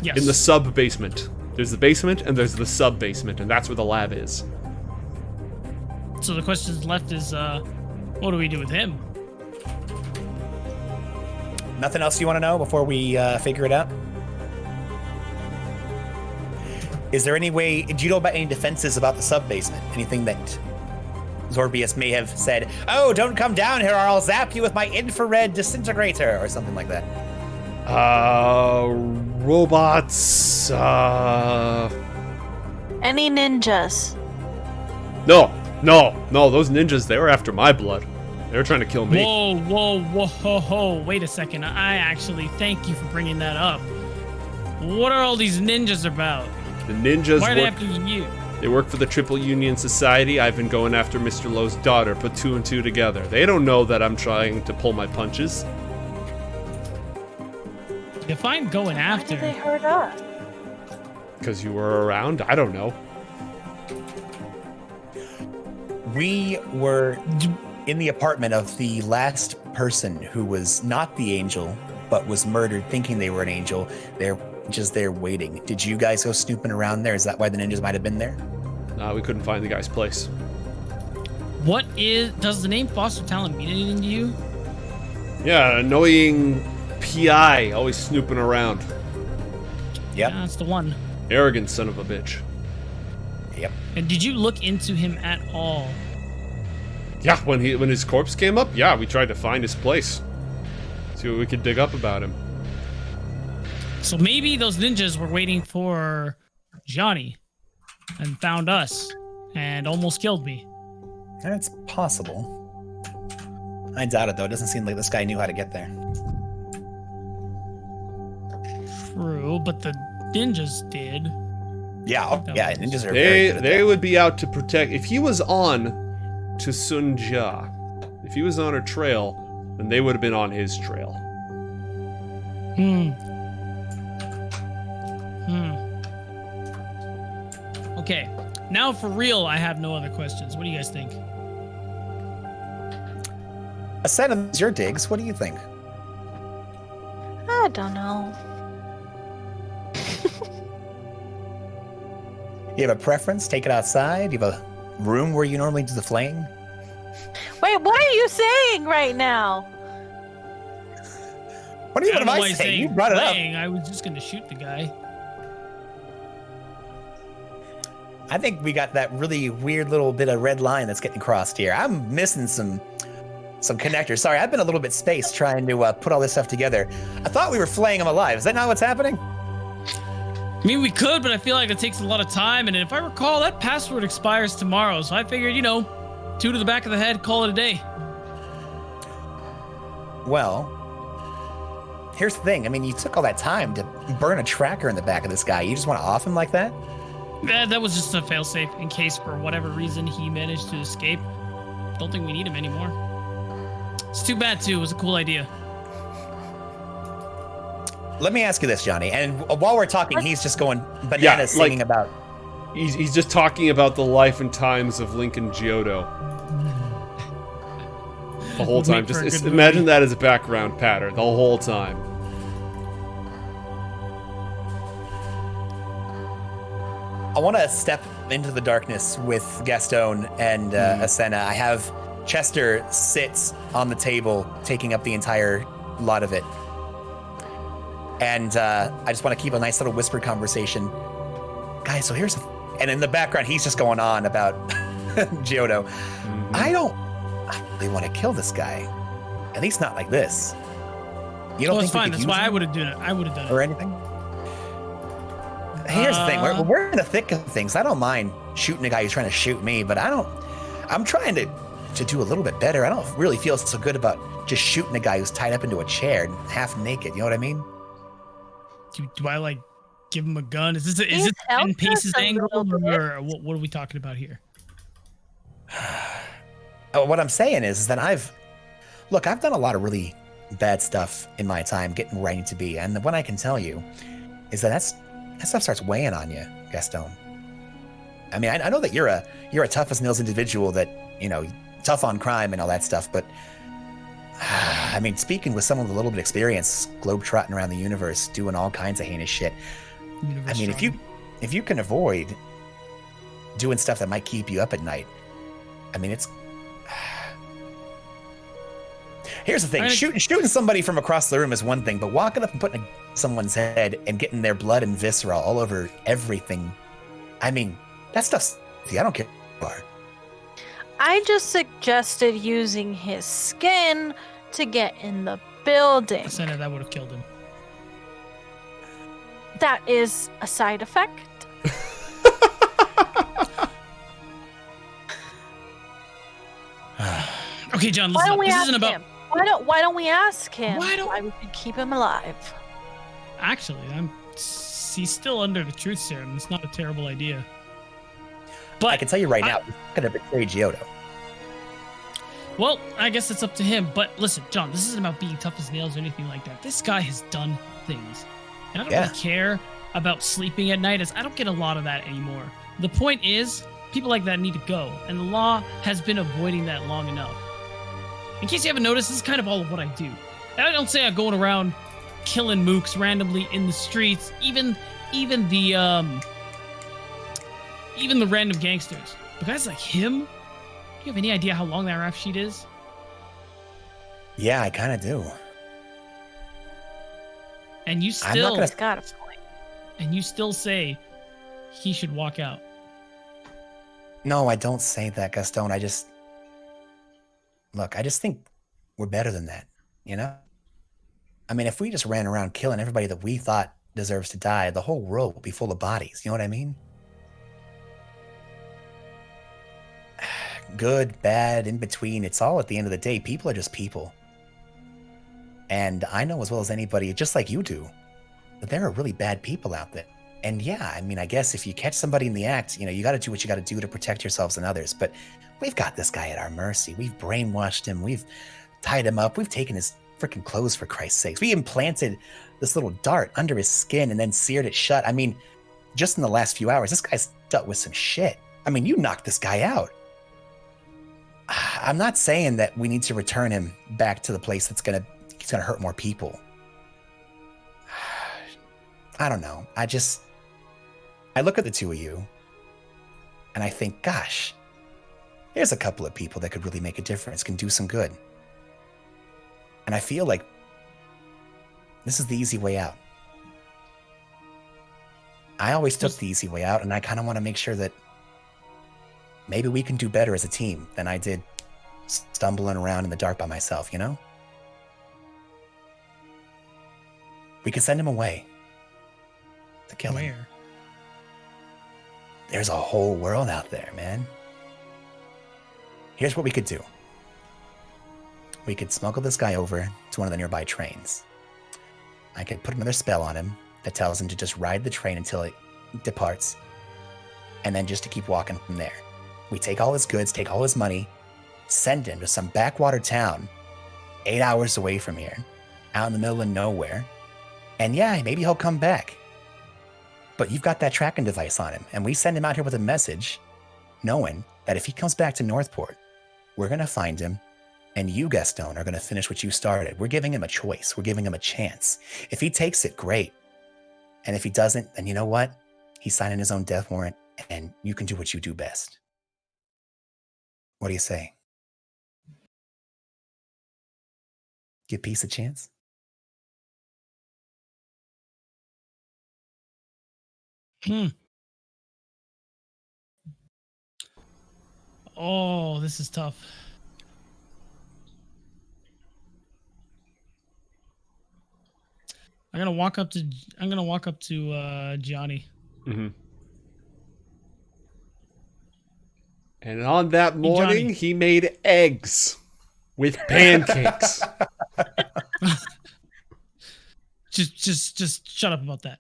Yes. In the sub-basement. There's the basement and there's the sub-basement, and that's where the lab is. So the question left is, what do we do with him? Nothing else you want to know before we figure it out? Is there any way, do you know about any defenses about the sub-basement? Anything that Zorbius may have said, oh, don't come down here or I'll zap you with my infrared disintegrator, or something like that? Robots, Any ninjas? No, those ninjas, they were after my blood. They were trying to kill me. Whoa. Wait a second. I actually thank you for bringing that up. What are all these ninjas about? The ninjas Why are they work, after you? they work for the Triple Union Society. I've been going after Mr. Lowe's daughter, put two and two together. They don't know that I'm trying to pull my punches. Define going Why did they after. hurt us? Because you were around? I don't know. We were in the apartment of the last person who was not the angel, but was murdered thinking they were an angel. They're just there waiting. Did you guys go snooping around there? Is that why the ninjas might have been there? We couldn't find the guy's place. Does the name Foster Talent mean anything to you? Yeah, annoying PI, always snooping around. Yep. Yeah, that's the one. Arrogant son of a bitch. Yep. And did you look into him at all? Yeah, when his corpse came up, yeah, we tried to find his place. See what we could dig up about him. So maybe those ninjas were waiting for Gianni and found us and almost killed me. That's possible. I doubt it, though. It doesn't seem like this guy knew how to get there. True, but the ninjas did. Yeah, ninjas are very good at They that. would be out to protect. If he was on to Sunja, if he was on her trail, then they would have been on his trail. Okay, now for real, I have no other questions. What do you guys think? Asena, it's your digs. What do you think? I don't know. You have a preference? Take it outside? You have a room where you normally do the flaying? Wait, what are you saying right now? What do you I don't know what why am I he's saying? You saying brought it up. playing. I was just gonna shoot the guy. I think we got that really weird little bit of red line that's getting crossed here. I'm missing some connectors. Sorry, I've been a little bit spaced trying to put all this stuff together. I thought we were flaying him alive. Is that not what's happening? I mean, we could, but I feel like it takes a lot of time. And if I recall, that password expires tomorrow. So I figured, 2 to the back of the head, call it a day. Well, here's the thing. I mean, you took all that time to burn a tracker in the back of this guy. You just want to off him like that? That was just a failsafe in case for whatever reason he managed to escape. Don't think we need him anymore. It's too bad, too. It was a cool idea. Let me ask you this, Johnny. And while we're talking, he's just going bananas singing about... He's just talking about the life and times of Lincoln Giotto. The whole time. Just imagine that as a background pattern the whole time. I want to step into the darkness with Gastone and Asena. I have Chester sits on the table, taking up the entire lot of it. And I just want to keep a nice little whispered conversation. Guys, so here's... And in the background, he's just going on about Giotto. Mm-hmm. I don't really want to kill this guy. At least not like this. You don't Well, think it's fine. we could That's why use I him would have done it. I would have done or it. anything? Here's the thing. We're in the thick of things. I don't mind shooting a guy who's trying to shoot me, but I'm trying to do a little bit better. I don't really feel so good about just shooting a guy who's tied up into a chair and half naked. You know what I mean? Do I give him a gun? Is it He's 10 helped paces us a angle, little bit. or what are we talking about here? What I'm saying is that I've done a lot of really bad stuff in my time getting where I need to be. And what I can tell you is that stuff starts weighing on you, Gastone. I mean, I know that you're a tough as nails individual that, tough on crime and all that stuff. But I mean, speaking with someone with a little bit of experience, globetrotting around the universe, doing all kinds of heinous shit. I mean, if you can avoid doing stuff that might keep you up at night, I mean, it's... Here's the thing. Shooting somebody from across the room is one thing, but walking up and putting someone's head and getting their blood and viscera all over everything, I mean, that stuff's... I don't care who you are. I just suggested using his skin to get in the building. Asena, that would have killed him. That is a side effect. Okay, John, Why listen don't up. we This ask isn't about... him? Why don't we ask him why we should keep him alive? Actually, he's still under the truth serum. It's not a terrible idea. But I can tell you right now, he's going to betray Giotto. Well, I guess it's up to him. But listen, John, this isn't about being tough as nails or anything like that. This guy has done things. And I don't really care about sleeping at night, as I don't get a lot of that anymore. The point is, people like that need to go. And the law has been avoiding that long enough. In case you haven't noticed, this is kind of all of what I do. And I don't say I'm going around killing mooks randomly in the streets, even the random gangsters. But guys like him, do you have any idea how long that rap sheet is? Yeah, I kind of do. And you I'm not still gonna... Got a point. and you still say he should walk out. No, I don't say that, Gastone. I just think we're better than that, I mean, if we just ran around killing everybody that we thought deserves to die, the whole world would be full of bodies. You know what I mean? Good, bad, in between. It's all at the end of the day. People are just people. And I know as well as anybody, just like you do, that there are really bad people out there. And yeah, I mean, I guess if you catch somebody in the act, you got to do what you got to do to protect yourselves and others. But we've got this guy at our mercy. We've brainwashed him. We've tied him up. We've taken his freaking clothes, for Christ's sakes. We implanted this little dart under his skin and then seared it shut. I mean, just in the last few hours, this guy's dealt with some shit. I mean, you knocked this guy out. I'm not saying that we need to return him back to the place he's gonna hurt more people. I don't know. I look at the two of you and I think, gosh, there's a couple of people that could really make a difference, can do some good. And I feel like this is the easy way out. I always took the easy way out, and I kind of want to make sure that maybe we can do better as a team than I did stumbling around in the dark by myself, you know? We could send him away to kill him. Where? There's a whole world out there, man. Here's what we could do. We could smuggle this guy over to one of the nearby trains. I could put another spell on him that tells him to just ride the train until it departs, and then just to keep walking from there. We take all his goods, take all his money, send him to some backwater town 8 hours away from here, out in the middle of nowhere, and yeah, maybe he'll come back. But you've got that tracking device on him, and we send him out here with a message, knowing that if he comes back to Northport, we're going to find him, and you, Gastone, are going to finish what you started. We're giving him a choice. We're giving him a chance. If he takes it, great. And if he doesn't, then you know what? He's signing his own death warrant, and you can do what you do best. What do you say? Give peace a chance? Oh, this is tough. I'm gonna walk up to Gianni. Mm-hmm. And on that morning, he made eggs with pancakes. just shut up about that.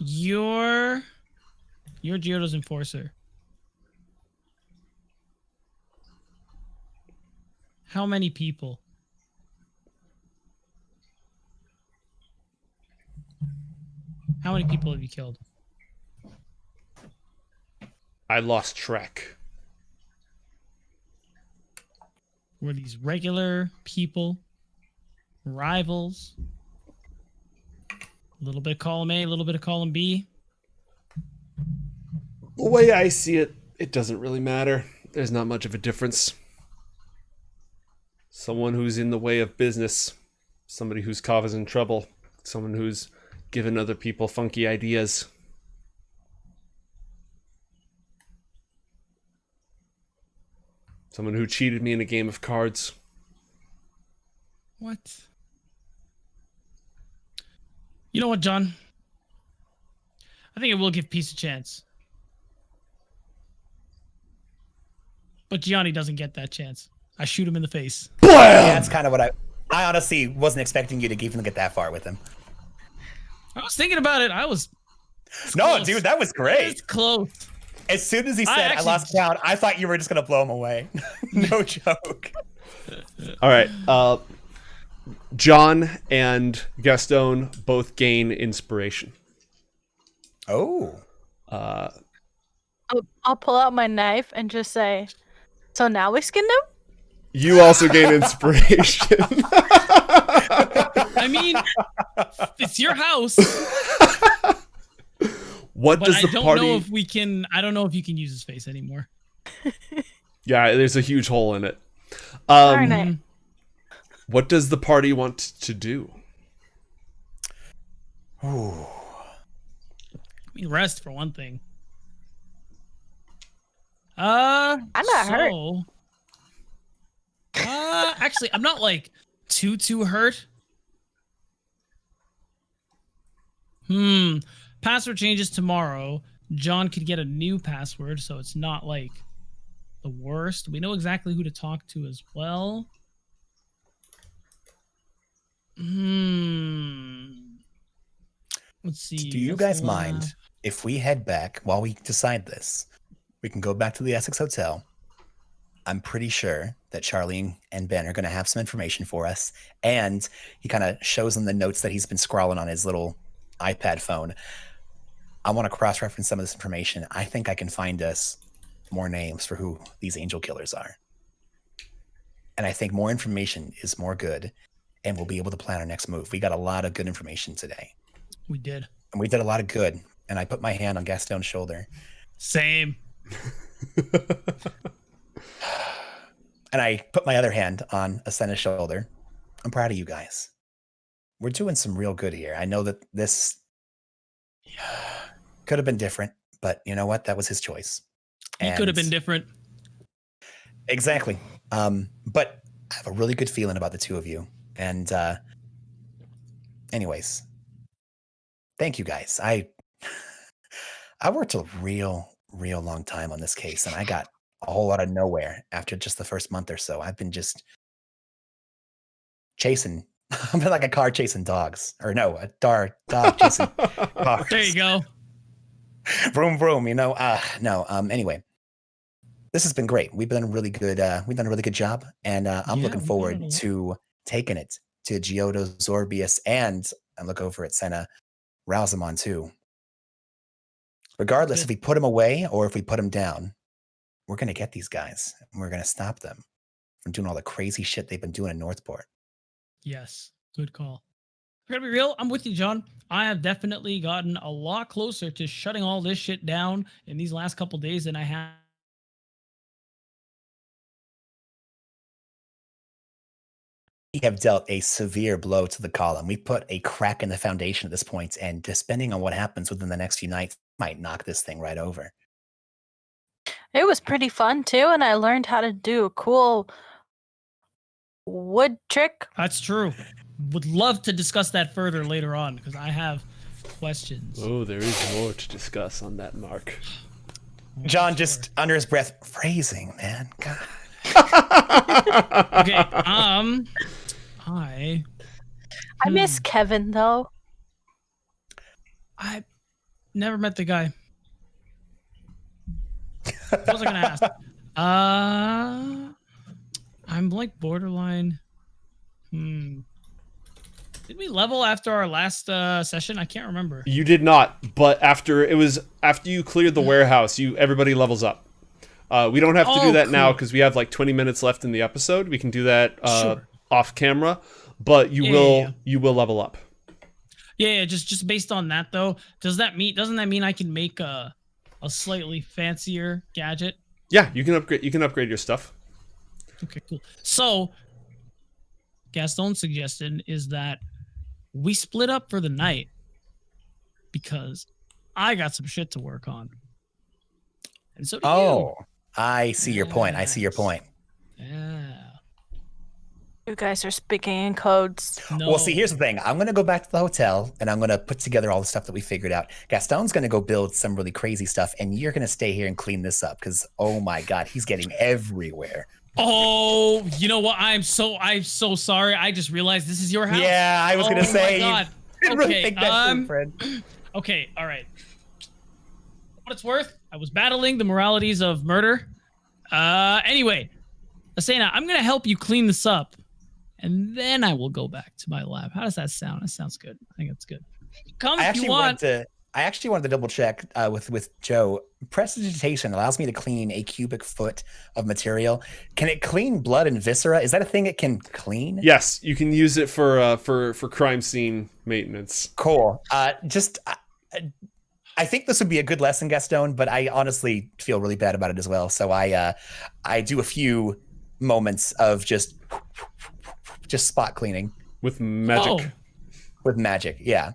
You're Giotto's enforcer. How many people? How many people have you killed? I lost track. Were these regular people? Rivals? A little bit of column A, a little bit of column B? The way I see it, it doesn't really matter. There's not much of a difference. Someone who's in the way of business. Somebody who's causing trouble. Someone who's giving other people funky ideas. Someone who cheated me in a game of cards. What? You know what, John? I think it will give peace a chance. But Gianni doesn't get that chance. I shoot him in the face. Yeah, that's kind of what I honestly wasn't expecting you to even get that far with him. I was thinking about it. No, close. dude, that was great. It's close. As soon as he said I lost count, I thought you were just gonna blow him away. No joke. All right. John and Gastone both gain inspiration. Oh. I'll pull out my knife and just say, "So now we skinned him?" You also gain inspiration. I mean, it's your house. What but does I the don't party? know if we can. I don't know if you can use his face anymore. Yeah, there's a huge hole in it. Darn it. What does the party want to do? Ooh. I mean, rest for one thing. I'm not hurt. Actually, I'm not like too hurt. Password changes tomorrow. John could get a new password, so it's not like the worst. We know exactly who to talk to as well. Let's see. Do you guys mind if we head back while we decide this? We can go back to the Essex Hotel. I'm pretty sure that Charlie and Ben are going to have some information for us. And he kind of shows them the notes that he's been scrawling on his little iPad phone. I want to cross-reference some of this information. I think I can find us more names for who these angel killers are. And I think more information is more good, and we'll be able to plan our next move. We got a lot of good information today. We did. And we did a lot of good. And I put my hand on Gastone's shoulder. Same. And I put my other hand on Asena's shoulder. I'm proud of you guys. We're doing some real good here. I know that this could have been different, but you know what? That was his choice. It could have been different. Exactly. But I have a really good feeling about the two of you. And anyways, thank you guys. I worked a real long time on this case, and I got a whole lot of nowhere after just the first month or so. I've been just chasing. I've been like a car chasing dogs, or no, a dog chasing cars. There you go. Vroom vroom. You know. No. Anyway, this has been great. We've done a really good. We've done a really good job, and I'm looking forward to taking it to Giotto, Zorbius, and I look over at Senna, Rosamond too. Regardless if we put them away or if we put them down, we're going to get these guys and we're going to stop them from doing all the crazy shit they've been doing in Northport. Yes. Good call. I gotta be real. I'm with you, John. I have definitely gotten a lot closer to shutting all this shit down in these last couple days than I have. We have dealt a severe blow to the column. We put a crack in the foundation at this point, and depending on what happens within the next few nights, might knock this thing right over. It was pretty fun too, and I learned how to do a cool wood trick. That's true. Would love to discuss that further later on because I have questions. Oh, there is more to discuss on that, Mark. John just under his breath, phrasing, man. God. Okay. I miss Kevin though. I never met the guy. What was I gonna ask? I'm like borderline. Did we level after our last session? I can't remember. You did not, but after you cleared the warehouse, everybody levels up. We don't have to do that now because we have like 20 minutes left in the episode. We can do that Sure. off camera, but you will level up. Yeah, just based on that though, doesn't that mean I can make a slightly fancier gadget? Yeah, you can upgrade your stuff. Okay, cool. So Gastone's suggestion is that we split up for the night because I got some shit to work on. And so do you. I see your point. I see your point. Yeah. You guys are speaking in codes. No. Well, see, here's the thing. I'm going to go back to the hotel, and I'm going to put together all the stuff that we figured out. Gastone's going to go build some really crazy stuff, and you're going to stay here and clean this up because, oh my God, he's getting everywhere. Oh, you know what? I'm so sorry. I just realized this is your house. Yeah, I was going to say. Oh my God. You really think that through, friend. Okay, all right. What it's worth, I was battling the moralities of murder. Anyway, Asena, I'm going to help you clean this up, and then I will go back to my lab. How does that sound? That sounds good. I think that's good. Come if you want. I actually wanted to double check with Joe. Prestidigitation allows me to clean a cubic foot of material. Can it clean blood and viscera? Is that a thing it can clean? Yes, you can use it for crime scene maintenance. Cool. I think this would be a good lesson, Gastone, but I honestly feel really bad about it as well. So I do a few moments of just spot cleaning with magic. Oh. With magic, yeah.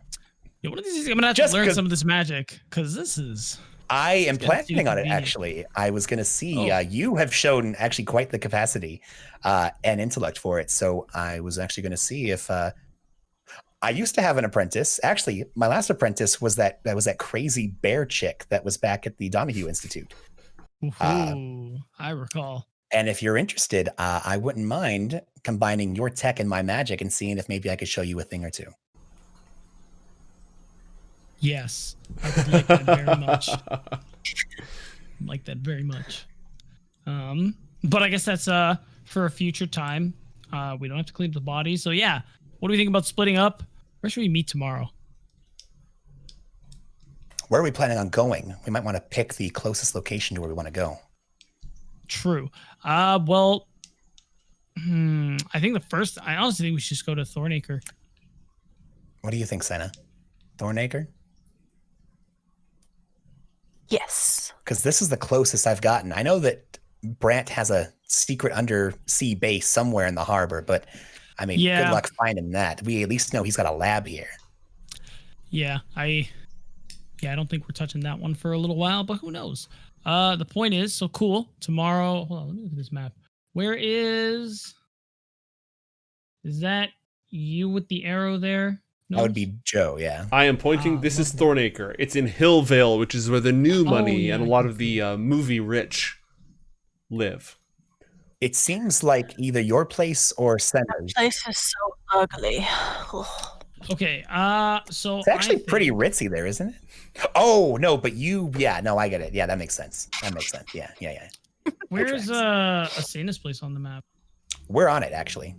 Yeah, one of these days I'm gonna have to learn some of this magic because this is. I am planning on it actually. I was gonna see you have shown actually quite the capacity and intellect for it. So I was actually gonna see if I used to have an apprentice. Actually, my last apprentice was that crazy bear chick that was back at the Donahue Institute. I recall. And if you're interested, I wouldn't mind combining your tech and my magic and seeing if maybe I could show you a thing or two. Yes, I would like that very much. Like that very much. But I guess that's for a future time. We don't have to clean up the body. So yeah, what do we think about splitting up? Where should we meet tomorrow? Where are we planning on going? We might want to pick the closest location to where we want to go. True. Well, I think I honestly think we should just go to Thornacre. What do you think, Senna? Thornacre? Yes. Because this is the closest I've gotten. I know that Brant has a secret undersea base somewhere in the harbor, but I mean, good luck finding that. We at least know he's got a lab here. Yeah, I don't think we're touching that one for a little while, but who knows? The point is, so cool. Tomorrow, hold on, let me look at this map. Where is that you with the arrow there? That would be Joe, yeah. I am pointing. This is Thornacre. It's in Hillvale, which is where the new money and a lot of the movie rich live. It seems like either your place or Senna's. That place is so ugly. Okay, so it's actually pretty ritzy there, isn't it? Oh no, but I get it. Yeah, that makes sense. Yeah. Where's Asena's place on the map? We're on it actually.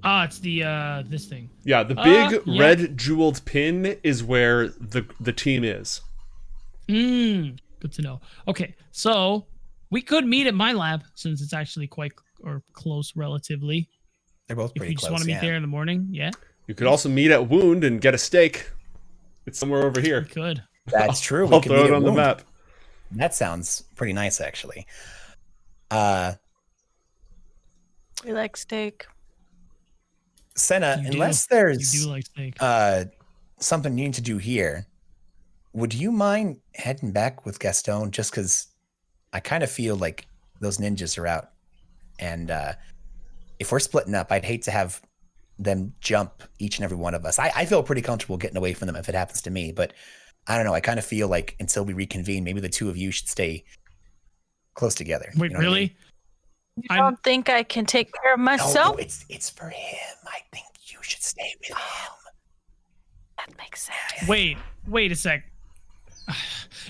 It's the this thing. Yeah, the big red jeweled pin is where the team is. Good to know. Okay, so we could meet at my lab since it's actually quite close relatively. They're both pretty close. If you just want to meet there in the morning, yeah. You could also meet at Wound and get a steak. It's somewhere over here. We could. That's true. I'll throw it on the map. That sounds pretty nice, actually. We like steak. Senna, unless there's you do like steak. something you need to do here, would you mind heading back with Gastone? Just because I kind of feel like those ninjas are out, and if we're splitting up, I'd hate to have them jump each and every one of us. I feel pretty comfortable getting away from them if it happens to me, but I don't know. I kind of feel like until we reconvene, maybe the two of you should stay close together. Wait, really? I mean? You don't think I can take care of myself? No, it's for him. I think you should stay with him. That makes sense. Wait a sec.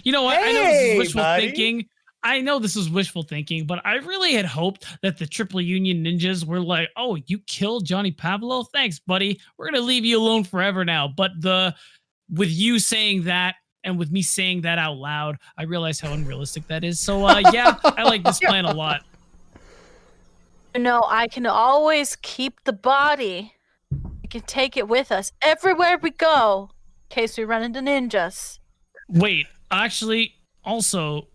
You know what? Hey, I know this is wishful buddy. thinking. I know this is wishful thinking, but I really had hoped that the Triple Union ninjas were like, "Oh, you killed Gianni Pavlo? Thanks, buddy. We're gonna leave you alone forever now." But with you saying that and with me saying that out loud, I realize how unrealistic that is. So yeah, I like this plan a lot. No, I can always keep the body. We can take it with us everywhere we go in case we run into ninjas. Wait, actually, also,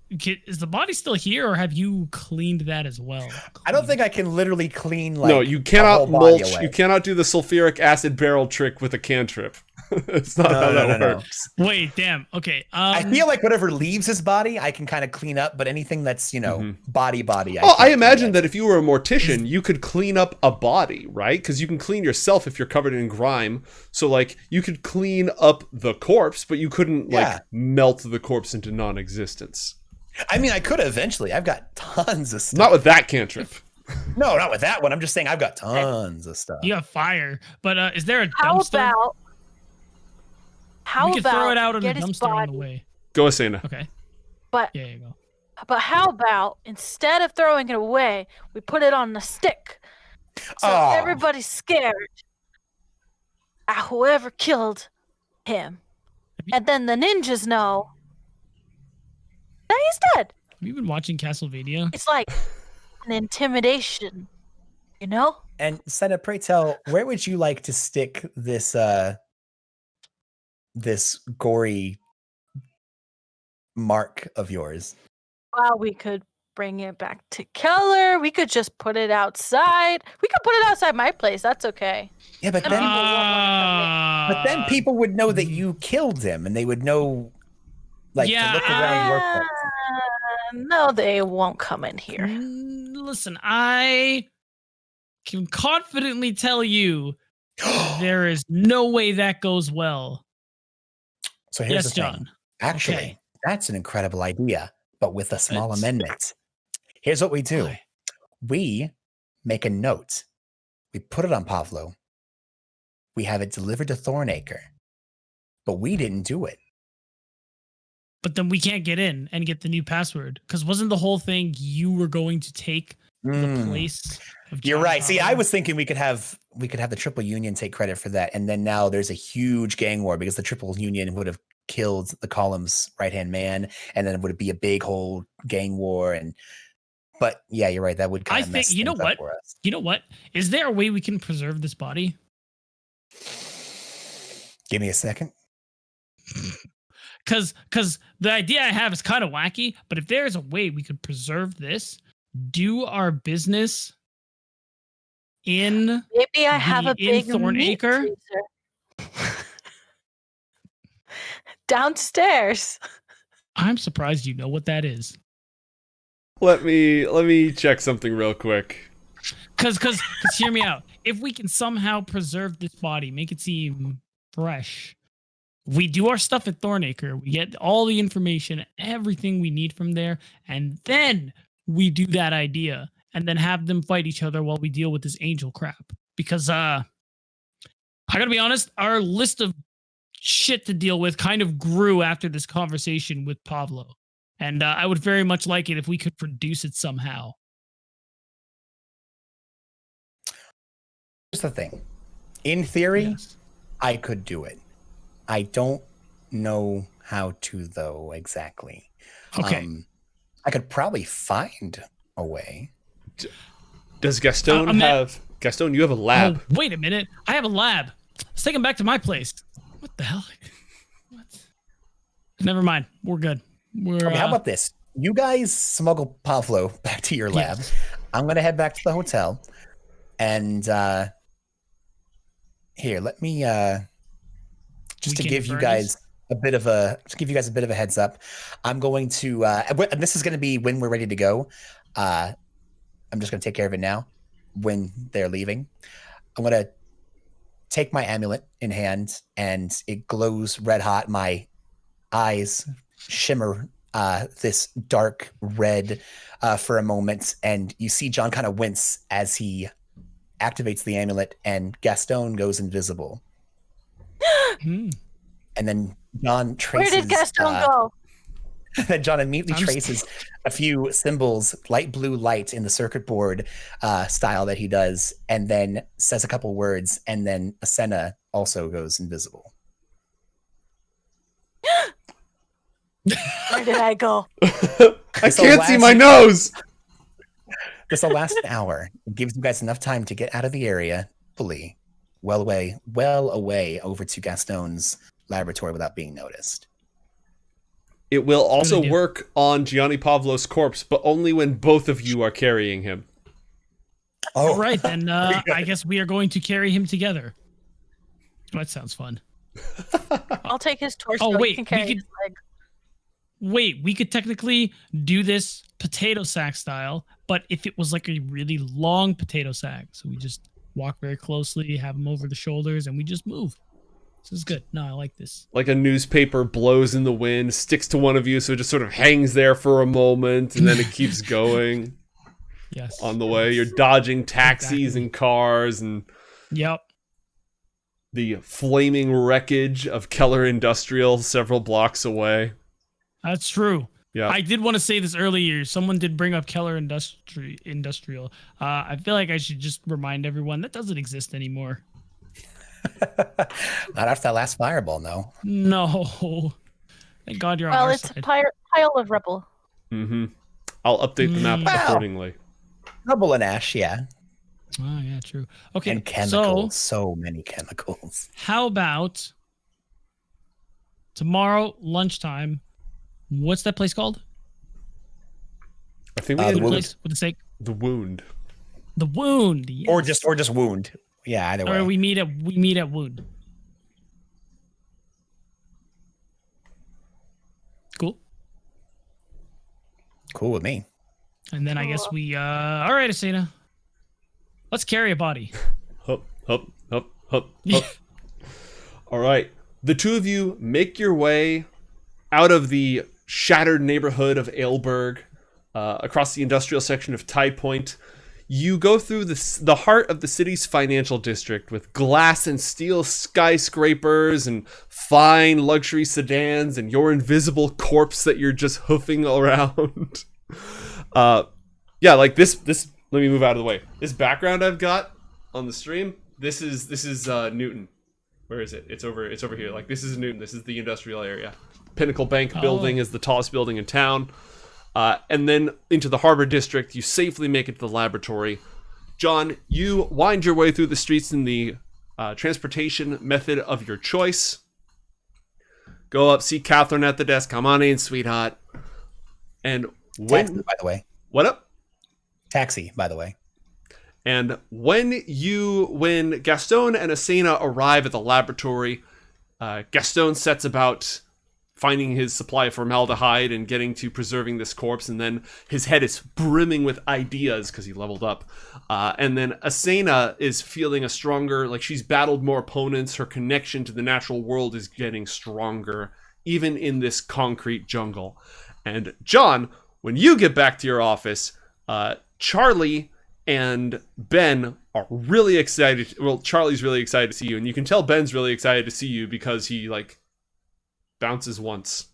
is the body still here, or have you cleaned that as well? I don't think I can literally clean No, you cannot mulch. You cannot do the sulfuric acid barrel trick with a cantrip. It's not how that works. Wait, damn. Okay. I feel like whatever leaves his body, I can kind of clean up, but anything that's, body. I imagine that if you were a mortician, you could clean up a body, right? Because you can clean yourself if you're covered in grime. So, like, you could clean up the corpse, but you couldn't, melt the corpse into non-existence. I mean, I could eventually. I've got tons of stuff. Not with that cantrip. No, not with that one. I'm just saying I've got tons of stuff. You have fire, but is there a dumpster? How we could throw it out on the get his dumpster on body? the way. Go, Asena. Okay. But Yeah, you go. But how about instead of throwing it away, we put it on the stick, so everybody's scared at whoever killed him, and then the ninjas know that he's dead. Have you been watching Castlevania? It's like an intimidation, you know? And Senna, pray tell, where would you like to stick this this gory mark of yours? Well, we could bring it back to Keller. We could just put it outside. We could put it outside my place. That's okay. Yeah, but then people would know that you killed him, and they would know, to look around your place. No, they won't come in here. Listen, I can confidently tell you there is no way that goes well. So here's the thing. John. Actually, that's an incredible idea, but with a small amendment. Here's what we do. We make a note. We put it on Pavlo. We have it delivered to Thornacre. But we didn't do it. But then we can't get in and get the new password. Because wasn't the whole thing you were going to take the place of You're Gianni right. See, Pavlo? I was thinking we could have the Triple Union take credit for that. And then now there's a huge gang war because the Triple Union would have killed the Column's right-hand man. And then it would be a big whole gang war. And But yeah, you're right. That would kind I of think mess you know things up what? for us. You know what? Is there a way we can preserve this body? Give me a second. Because the idea I have is kind of wacky, but if there's a way we could preserve this, do our business in Maybe I have a big meat Thornacre. freezer downstairs. I'm surprised you know what that is. Let me check something real quick. Cause hear me out. If we can somehow preserve this body, make it seem fresh, we do our stuff at Thornacre, we get all the information, everything we need from there, and then we do that idea and then have them fight each other while we deal with this angel crap. Because I gotta be honest, our list of shit to deal with kind of grew after this conversation with Pavlo. And I would very much like it if we could produce it somehow. Here's the thing. In theory, Yes. I could do it. I don't know how to, though, exactly. Okay. I could probably find a way. Does Gastone have... Gastone, you have a lab. Oh, wait a minute. I have a lab. Let's take him back to my place. What the hell? What? Never mind. We're good. We're, Okay, how about this? You guys smuggle Pavlo back to your lab. Yes. I'm going to head back to the hotel. And here, let me... just to give you guys a bit of a heads up, I'm going to and this is going to be when we're ready to go. I'm just going to take care of it now when they're leaving. I'm going to take my amulet in hand and it glows red hot. My eyes shimmer this dark red for a moment, and you see John kind of wince as he activates the amulet, and Gastone goes invisible. And then John traces. Where did Gastone go? Then John immediately traces a few symbols, light blue light in the circuit board style that he does, and then says a couple words, and then Asena also goes invisible. Where did I go? I can't see my nose! This will last an hour. It gives you guys enough time to get out of the area fully, well away over to Gastone's laboratory without being noticed. It will also work on Gianni Pavlo's corpse, but only when both of you are carrying him. Oh, all right, then I guess we are going to carry him together. That sounds fun. I'll take his torso. Oh, wait, You can carry we could- his leg. Wait, we could technically do this potato sack style, but if it was like a really long potato sack, so we just walk very closely, have him over the shoulders, and we just move. This is good. No, I like this. Like a newspaper blows in the wind, sticks to one of you, so it just sort of hangs there for a moment, and then it keeps going Yes. on the way. You're dodging taxis Exactly. and cars and Yep. the flaming wreckage of Keller Industrial several blocks away. That's true. Yeah. I did want to say this earlier. Someone did bring up Keller Industrial. I feel like I should just remind everyone that doesn't exist anymore. not after that last fireball, no. No. Thank God you're on Well, our it's a side. pile of rubble. Mm-hmm. I'll update the map Wow. accordingly. Rubble and ash, yeah. Oh, yeah, true. Okay, And chemicals, so many chemicals. how about tomorrow lunchtime? What's that place called? I think we The had Wound. Place with the sake. the wound. The Wound. Yes. Or just wound. Yeah, either way. Or we meet at Wound. Cool. Cool with me. And then I guess we all right, Asena. Let's carry a body. Hup, hup, hup, hup, hup. All right. The two of you make your way out of the shattered neighborhood of Aleburg, across the industrial section of Tide Point. You go through the heart of the city's financial district with glass and steel skyscrapers and fine luxury sedans and your invisible corpse that you're just hoofing around. Yeah, like this. Let me move out of the way. This background I've got on the stream. This is Newton. Where is it? It's over here. Like, this is Newton. This is the industrial area. Pinnacle Bank building is the tallest building in town. and then into the harbor district. You safely make it to the laboratory. John, you wind your way through the streets in the transportation method of your choice. Go up, see Catherine at the desk. Come on in, sweetheart. And when, Taxi, by the way. What up? Taxi, by the way. And when Gastone and Asena arrive at the laboratory, Gastone sets about finding his supply of formaldehyde and getting to preserving this corpse, and then his head is brimming with ideas because he leveled up. And then Asena is feeling a stronger, like she's battled more opponents, her connection to the natural world is getting stronger, even in this concrete jungle. And John, when you get back to your office, Charlie and Ben are really excited. Well, Charlie's really excited to see you, and you can tell Ben's really excited to see you because he, like, bounces once.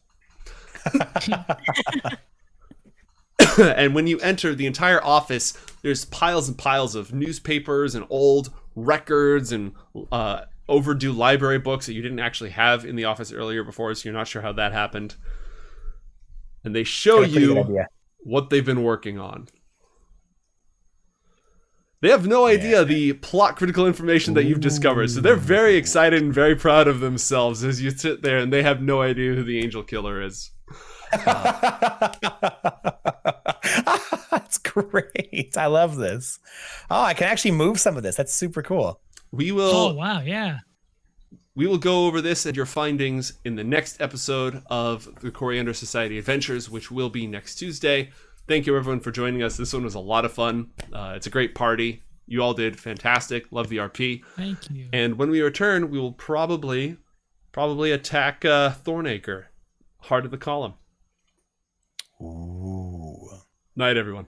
And when you enter the entire office, there's piles and piles of newspapers and old records and overdue library books that you didn't actually have in the office earlier before, so you're not sure how that happened. And they show you what they've been working on. They have no idea the plot critical information that you've discovered, so they're very excited and very proud of themselves as you sit there, and they have no idea who the angel killer is. That's great. I love this. Oh, I can actually move some of this. That's super cool. We will. Oh wow, yeah. We will go over this and your findings in the next episode of the Coriander Society Adventures, which will be next Tuesday. Thank you, everyone, for joining us. This one was a lot of fun. It's a great party. You all did fantastic. Love the RP. Thank you. And when we return, we will probably attack Thornacre, heart of the column. Ooh. Night, everyone.